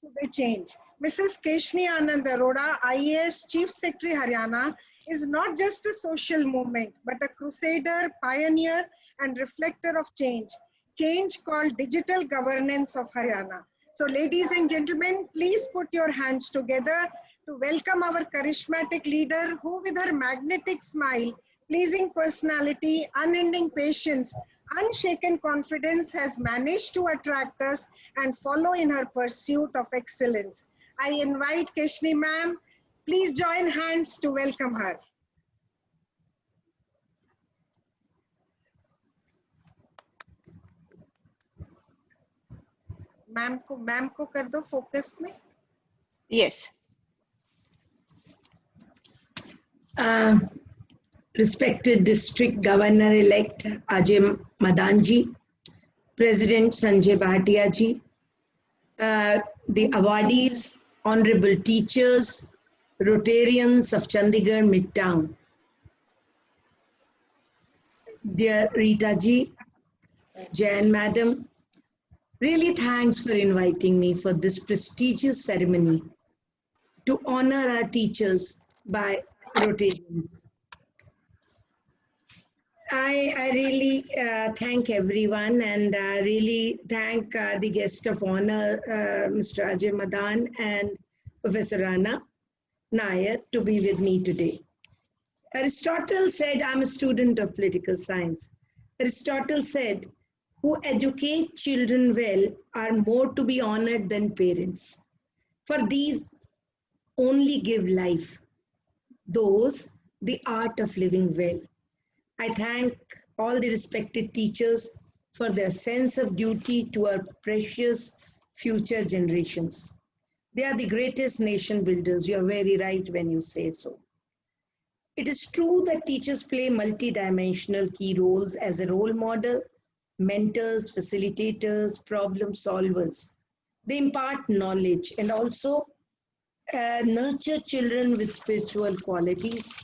to the change. Mrs. Keshni Anand Arora, IAS Chief Secretary Haryana, is not just a social movement, but a crusader, pioneer, and reflector of change. Change called digital governance of Haryana. So ladies and gentlemen, please put your hands together to welcome our charismatic leader who with her magnetic smile, pleasing personality, unending patience, unshaken confidence has managed to attract us and follow in her pursuit of excellence. I invite Keshni ma'am, please join hands to welcome her. Ma'am को कर दो focus में। Yes. Respected District Governor-elect Ajay Madan ji, President Sanjay Bhatia ji, the awardees, honorable teachers, Rotarians of Chandigarh Midtown, dear Rita ji, Jain madam, really thanks for inviting me for this prestigious ceremony to honor our teachers by Rotarians. I really thank everyone and really thank the guest of honor, Mr. Ajay Madan and Professor Rana Nair to be with me today. Aristotle said, I'm a student of political science. Aristotle said, who educate children well are more to be honored than parents. For these only give life, those the art of living well. I thank all the respected teachers for their sense of duty to our precious future generations. They are the greatest nation builders. You are very right when you say so. It is true that teachers play multidimensional key roles as a role model, mentors, facilitators, problem solvers. They impart knowledge and also nurture children with spiritual qualities.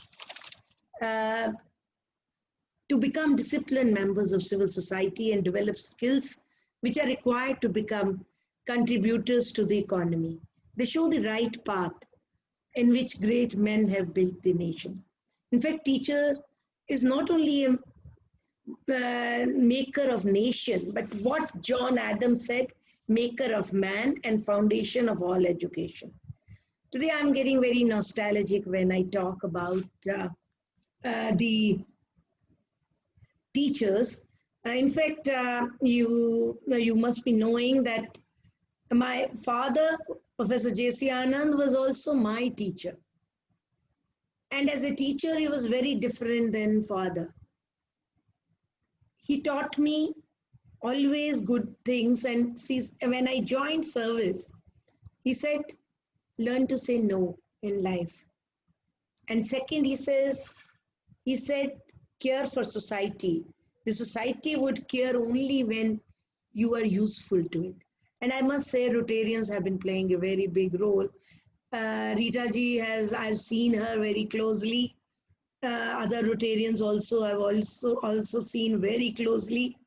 to become disciplined members of civil society and develop skills which are required to become contributors to the economy. They show the right path in which great men have built the nation. In fact, teacher is not only a maker of nation, but what John Adams said, maker of man and foundation of all education. Today, I'm getting very nostalgic when I talk about the teachers. In fact, you must be knowing that my father, Professor J.C. Anand, was also my teacher. And as a teacher, he was very different than father. He taught me always good things. And when I joined service, he said, learn to say no in life. And second, he said, care for society. The society would care only when you are useful to it. And I must say, Rotarians have been playing a very big role. Rita ji I've seen her very closely. Other Rotarians also, I've also seen very closely.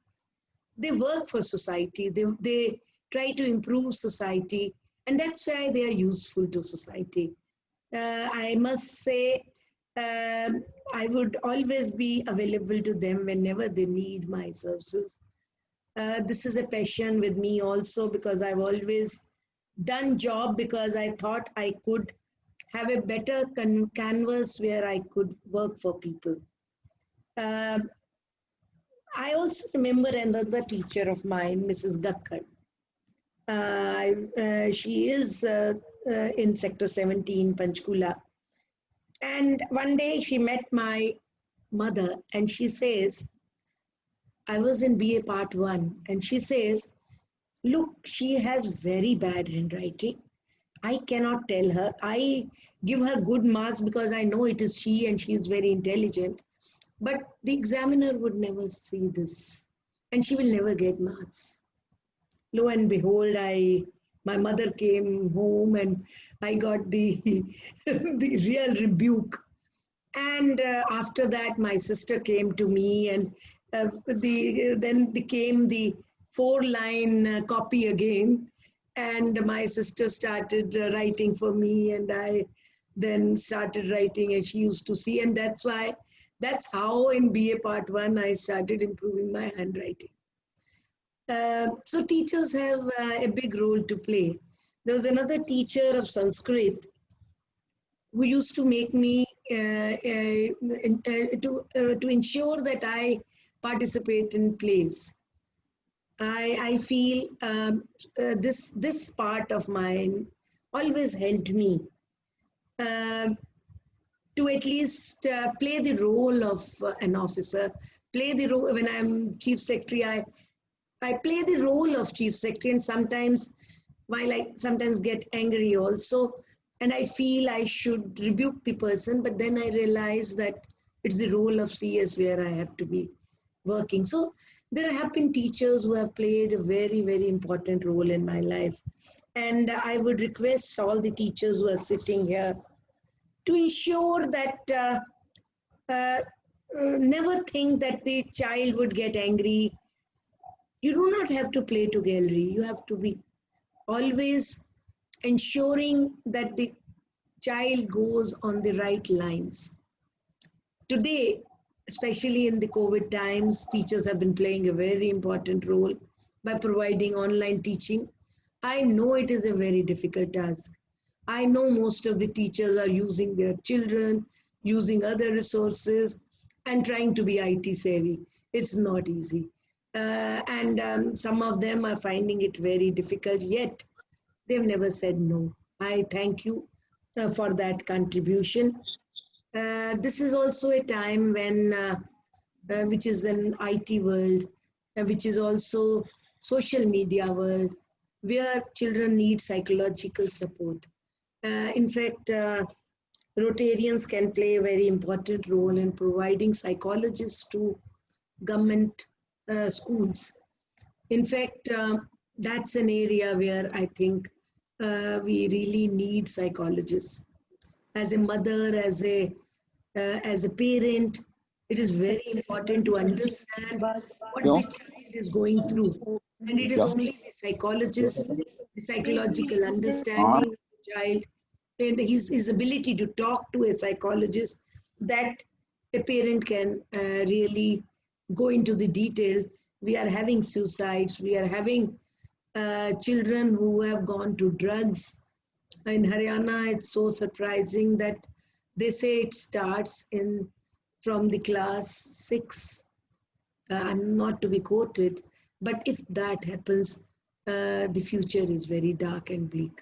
They work for society. They try to improve society. And that's why they are useful to society. I must say, I would always be available to them whenever they need my services. This is a passion with me also, because I've always done job because I thought I could have a better canvas where I could work for people. I also remember another teacher of mine, Mrs. Gakkar. She is in Sector 17, Panchkula. And one day she met my mother and she says, I was in BA Part 1, and she says, look, she has very bad handwriting. I cannot tell her. I give her good marks because I know it is she and she is very intelligent. But the examiner would never see this and she will never get marks. Lo and behold, my mother came home and I got the, the real rebuke. And after that, my sister came to me and then became the 4-line copy again. And my sister started writing for me and I then started writing and she used to see. And that's how in BA Part 1, I started improving my handwriting. So teachers have a big role to play. There was another teacher of Sanskrit who used to make me to ensure that I participate in plays. I feel this part of mine always helped me to at least play the role of an officer, play the role. When I'm Chief Secretary, I play the role of Chief Secretary, and sometimes, while I sometimes get angry also, and I feel I should rebuke the person, but then I realize that it's the role of CS where I have to be working. So there have been teachers who have played a very, very important role in my life. And I would request all the teachers who are sitting here to ensure that never think that the child would get angry. You do not have to play to gallery. You have to be always ensuring that the child goes on the right lines. Today, especially in the COVID times, teachers have been playing a very important role by providing online teaching. I know it is a very difficult task. I know most of the teachers are using their children, using other resources, and trying to be IT savvy. It's not easy. And some of them are finding it very difficult, yet they've never said no. I thank you for that contribution. This is also a time when, which is an IT world, which is also social media world, where children need psychological support. In fact, Rotarians can play a very important role in providing psychologists to government schools. In fact, that's an area where I think we really need psychologists. As a mother, as a parent, It is very important to understand what the child is going through. And it is only the psychologist, the psychological understanding of the child, and his ability to talk to a psychologist, that a parent can really go into the detail. We are having suicides, we are having children who have gone to drugs. In Haryana, it's so surprising that they say it starts from the class 6. I'm not to be quoted, but if that happens, the future is very dark and bleak.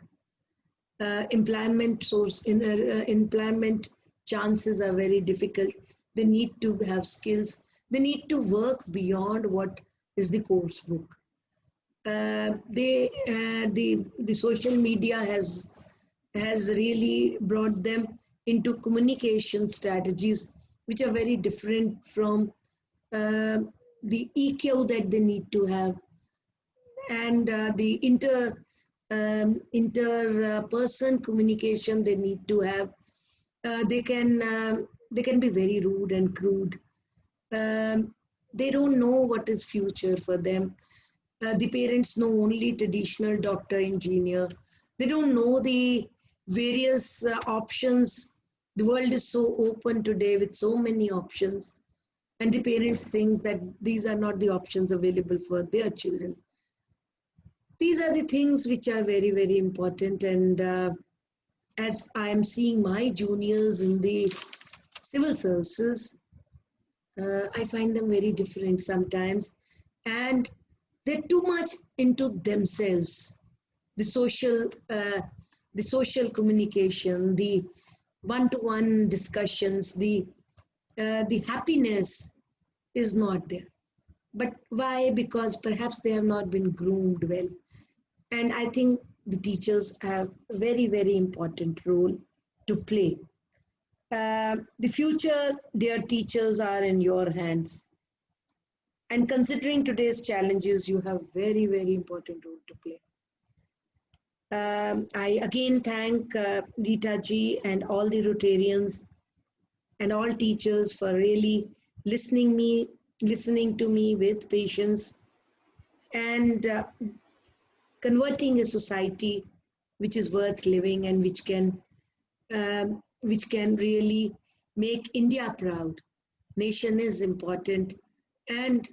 Employment chances are very difficult. They need to have skills. They need to work beyond what is the course book. The social media has really brought them into communication strategies which are very different from the EQ that they need to have, and the inter-person communication they need to have. They can be very rude and crude. They don't know what is future for them. The parents know only traditional doctor, engineer. They don't know the various options. The world is so open today with so many options, and the parents think that these are not the options available for their children. These are the things which are very, very important. And as I am seeing my juniors in the civil services, I find them very different sometimes, and they're too much into themselves. The social communication, the one-to-one discussions, the happiness is not there. But why? Because perhaps they have not been groomed well. And I think the teachers have a very, very important role to play. The future, dear teachers, are in your hands. And considering today's challenges, you have very, very important role to play. I again thank Rita ji and all the Rotarians and all teachers for really listening to me with patience, and converting a society which is worth living and which can really make India proud. Nation is important, and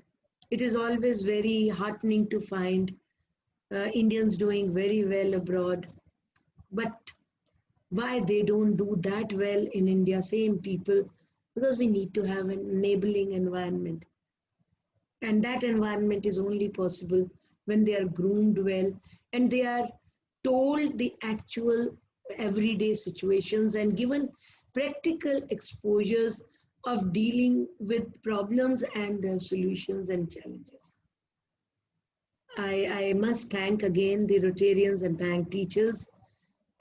it is always very heartening to find Indians doing very well abroad. But why they don't do that well in India? Same people, because we need to have an enabling environment. And that environment is only possible when they are groomed well and they are told the actual everyday situations and given practical exposures of dealing with problems and their solutions and challenges. I must thank again the Rotarians and thank teachers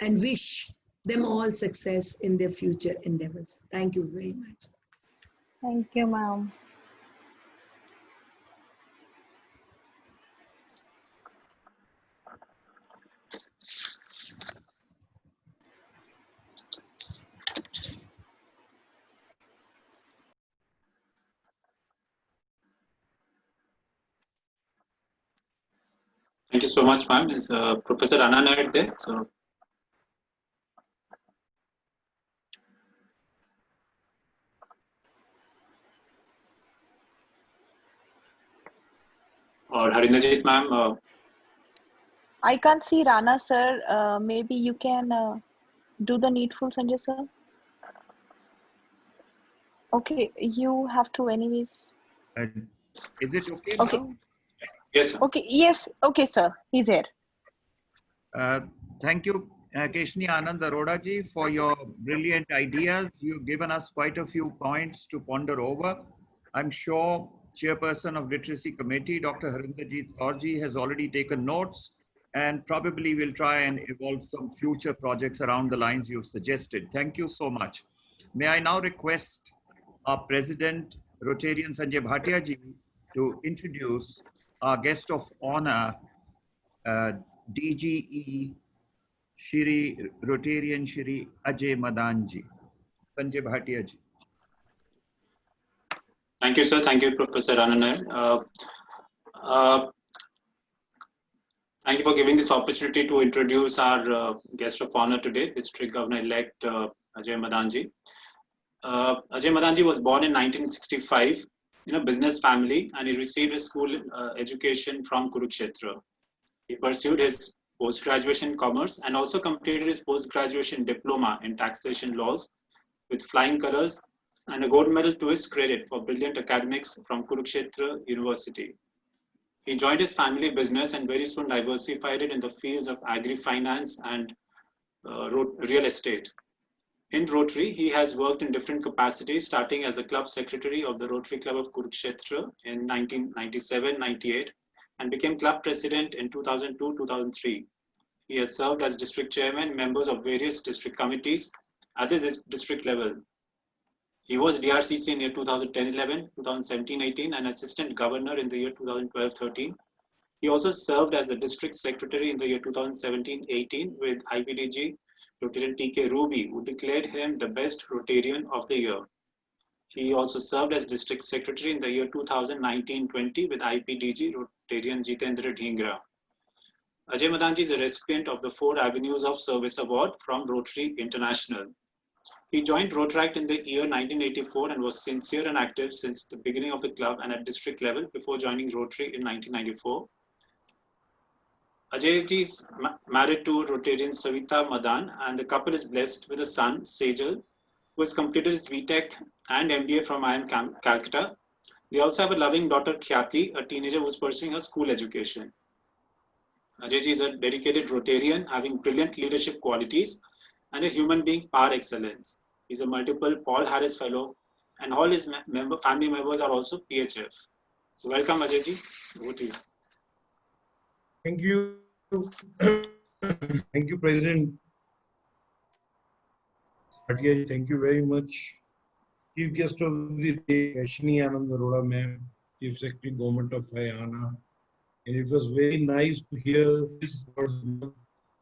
and wish them all success in their future endeavors. Thank you very much. Thank you, ma'am. Thank you so much, ma'am. Is Professor Anand there? So, or Harinderjit, ma'am. I can't see Rana, sir. Maybe you can do the needful, Sanjay, sir. Okay, you have to anyways. Is it okay, okay now? Yes, sir. Okay, yes, okay, sir. He's here. Thank you, Keshni Anand Arora ji, for your brilliant ideas. You've given us quite a few points to ponder over. I'm sure Chairperson of Literacy Committee, Dr. Harinderjit Kaur ji, has already taken notes and probably will try and evolve some future projects around the lines you've suggested. Thank you so much. May I now request our President, Rotarian Sanjay Bhatia ji, to introduce our guest of honor, DGE Shri Rotarian Shri Ajay Madan ji. Sanjay Bhatia ji. Thank you, sir. Thank you, Professor Anand. Thank you for giving this opportunity to introduce our guest of honor today, District Governor-elect Ajay Madanji. Ajay Madanji was born in 1965 in a business family, and he received his school education from Kurukshetra. He pursued his post-graduation in commerce and also completed his post-graduation diploma in taxation laws with flying colors and a gold medal to his credit for brilliant academics from Kurukshetra University. He joined his family business and very soon diversified it in the fields of agri-finance and real estate. In Rotary, he has worked in different capacities, starting as the club secretary of the Rotary Club of Kurukshetra in 1997-98 and became club president in 2002-2003. He has served as district chairman, members of various district committees at the district level. He was DRCC in year 2010-11, 2017-18, and assistant governor in the year 2012-13. He also served as the district secretary in the year 2017-18 with IPDG Rotarian TK Ruby, who declared him the best Rotarian of the year. He also served as district secretary in the year 2019-20 with IPDG Rotarian Jitendra Dhingra. Ajay Madanji is a recipient of the 4 Avenues of Service Award from Rotary International. He joined Rotaract in the year 1984 and was sincere and active since the beginning of the club and at district level before joining Rotary in 1994. Ajay ji is married to Rotarian Savita Madan, and the couple is blessed with a son, Sejal, who has completed his BTech and MBA from IIM Calcutta. They also have a loving daughter, Khyati, a teenager who is pursuing her school education. Ajay ji is a dedicated Rotarian, having brilliant leadership qualities and a human being par excellence. He's a multiple Paul Harris Fellow, and all his family members are also PHF. So welcome, Ajay ji. Over to you. Thank you. Thank you, President. Thank you very much. Chief Guest of the Day, Ashni Anand Arora Ma'am, Chief Secretary, Government of Haryana. And it was very nice to hear this words.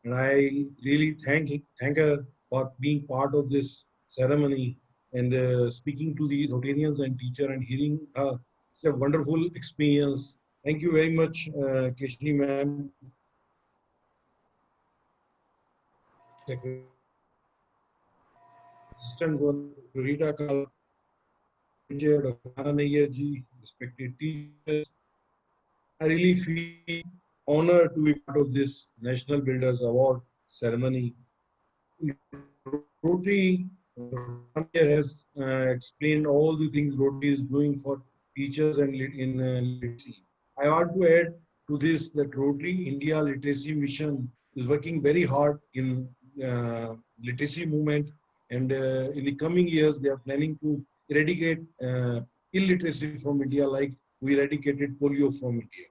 And I really thank her for being part of this ceremony and speaking to the Rotarians and teacher and hearing it's a wonderful experience. Thank you very much, Keshni ma'am. Assistant Governor Rita Kal, Dr. Anand ji, respected teachers. I really feel honored to be part of this National Builders Award ceremony. Rotary has explained all the things Rotary is doing for teachers and in literacy. I want to add to this that Rotary India Literacy Mission is working very hard in literacy movement, and in the coming years they are planning to eradicate illiteracy from India like we eradicated polio from India.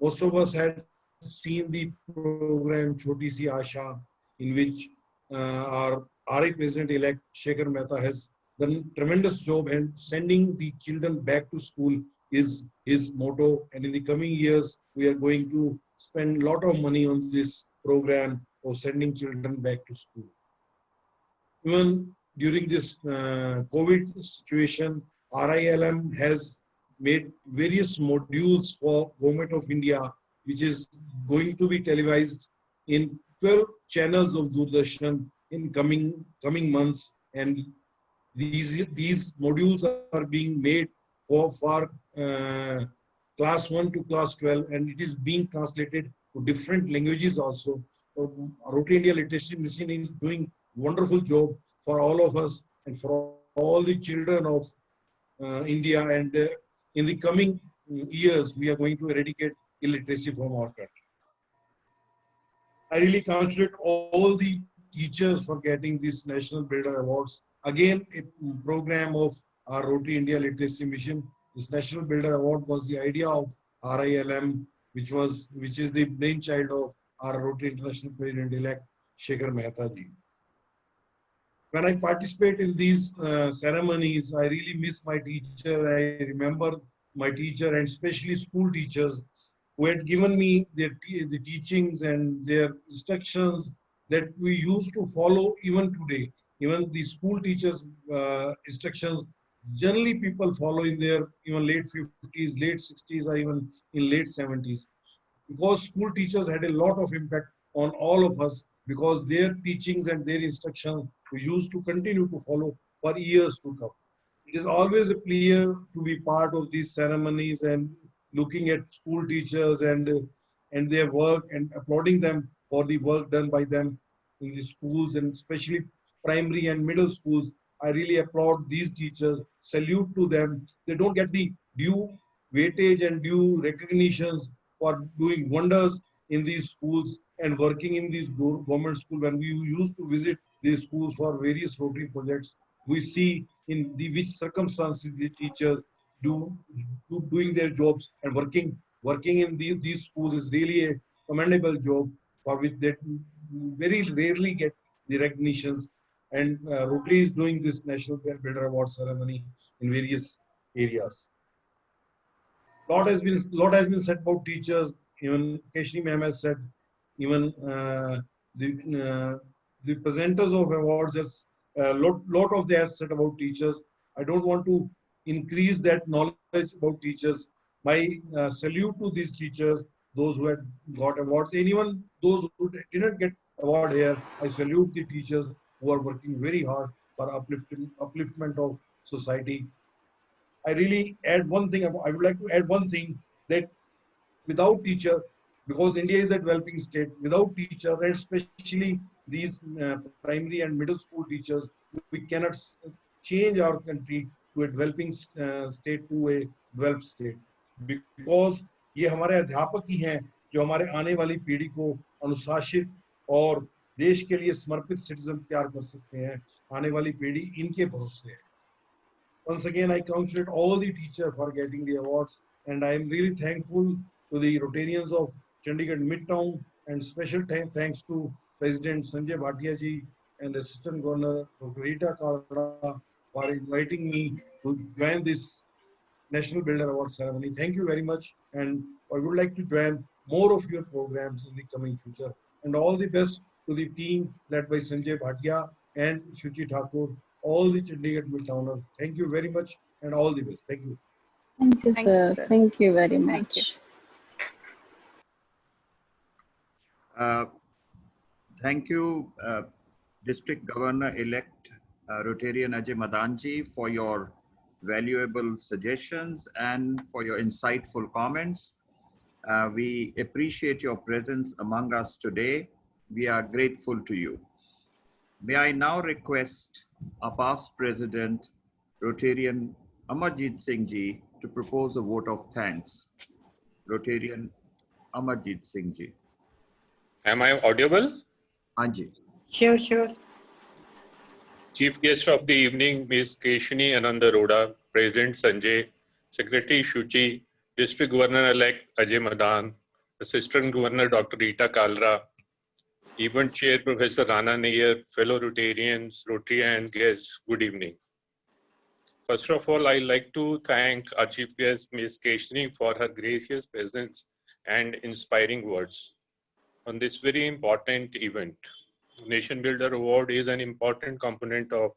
Most of us had seen the program Choti Si Asha, in which our RI President-elect Shekhar Mehta has done a tremendous job, and sending the children back to school is his motto. And in the coming years, we are going to spend a lot of money on this program of sending children back to school. Even during this COVID situation, RILM has made various modules for Government of India, which is going to be televised in 12 channels of Doordarshan in coming months, and these modules are being made for class 1 to class 12, and it is being translated to different languages also. So Rotary India Literacy Mission is doing wonderful job for all of us and for all the children of India, and in the coming years we are going to eradicate illiteracy from our country. I really congratulate all the teachers for getting these National Builder Awards. Again, a program of our Rotary India Literacy Mission. This National Builder Award was the idea of RILM, which is the brainchild of our Rotary International President-elect Shekhar Mehta ji. When I participate in these ceremonies, I really miss my teacher. I remember my teacher, and especially school teachers, who had given me the teachings and their instructions that we used to follow even today. Even the school teachers' instructions generally people follow in their even late 50s, late 60s, or even in late 70s. Because school teachers had a lot of impact on all of us, because their teachings and their instructions we used to continue to follow for years to come. It is always a pleasure to be part of these ceremonies and looking at school teachers and their work and applauding them for the work done by them in the schools, and especially primary and middle schools. I really applaud these teachers, salute to them. They don't get the due weightage and due recognitions for doing wonders in these schools and working in these government schools. When we used to visit these schools for various Rotary projects, we see in which circumstances the teachers doing their jobs and working in these schools is really a commendable job, for which they very rarely get the recognitions. And Rotary is doing this National Builder Award ceremony in various areas. Lot has been said about teachers. Even Keshri ma'am has said. Even the presenters of awards has lot of they have said about teachers. I don't want to increase that knowledge about teachers. My salute to these teachers, those who had got awards. Anyone, those who didn't get award here, I salute the teachers who are working very hard for upliftment of society. I really add one thing. I would like to add one thing, that without teacher, because India is a developing state, without teacher, and especially these primary and middle school teachers, we cannot change our country to a developing state to a developed state. Because ये हमारे अध्यापक ही हैं जो हमारे आने वाली पीढ़ी को अनुशासित और देश के लिए समर्पित सिटीजन तैयार कर सकते हैं. आने वाली पीढ़ी इनके भरोसे है. Once again, I congratulate all the teachers for getting the awards, and I am really thankful to the Rotarians of Chandigarh Midtown, and special thanks to President Sanjay Bhatia ji and Assistant Governor Dr. Rita Kalra for inviting me to join this National Builder Award ceremony. Thank you very much, and I would like to join more of your programs in the coming future. And all the best to the team led by Sanjay Bhatia and Shuchi Thakur, all the Chandigarh Midtowner. Thank you very much, and all the best. Thank you. Thank you, sir. Thank you very much. Thank you, District Governor-elect Rotarian Ajay Madanji, for your valuable suggestions and for your insightful comments. We appreciate your presence among us today. We are grateful to you. May I now request our past President, Rotarian Amarjit Singh ji, to propose a vote of thanks. Rotarian Amarjit Singh ji. Am I audible? Anji. Sure. Chief guest of the evening, Ms. Keshini Ananda Roda, President Sanjay, Secretary Shuchi, District Governor-elect Ajay Madan, Assistant Governor Dr. Rita Kalra, Event Chair Professor Rana Nair, fellow Rotarians, Rotarian guests, good evening. First of all, I'd like to thank our Chief Guest, Ms. Keshini, for her gracious presence and inspiring words on this very important event. Nation Builder Award is an important component of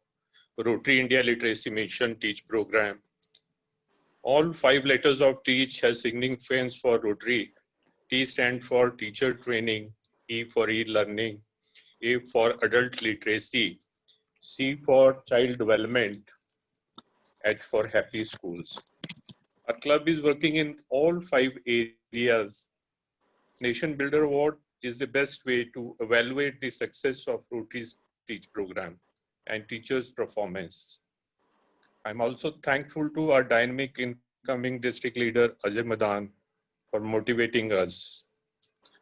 Rotary India Literacy Mission TEACH program. All 5 letters of TEACH has significance for Rotary. T stands for teacher training, E for e-learning, A for adult literacy, C for child development, H for happy schools. Our club is working in all 5 areas. Nation Builder Award is the best way to evaluate the success of Rotary's TEACH program and teachers' performance. I'm also thankful to our dynamic incoming district leader, Ajay Madan, for motivating us.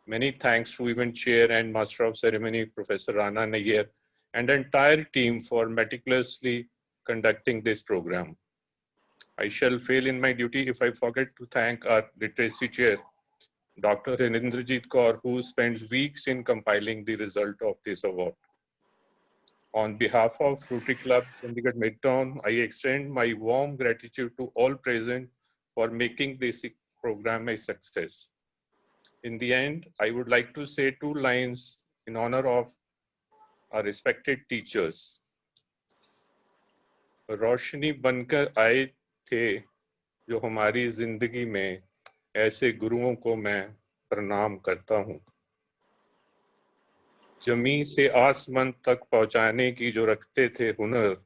Many thanks to Event Chair and Master of Ceremony, Professor Rana Nair, and the entire team for meticulously conducting this program. I shall fail in my duty if I forget to thank our Literacy Chair, Dr. Hirendrajit Kaur, who spends weeks in compiling the result of this award. On behalf of Rotary Club Chandigarh Midtown, I extend my warm gratitude to all present for making this program a success. In the end, I would like to say 2 lines in honor of our respected teachers. रोशनी बनकर आए थे जो हमारी जिंदगी में, ऐसे गुरुओं को मैं प्रणाम करता हूँ। जमीन से आसमान तक पहुंचाने की जो रखते थे हुनर,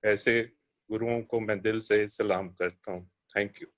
ऐसे गुरुओं को मैं दिल से सलाम करता हूँ। Thank you.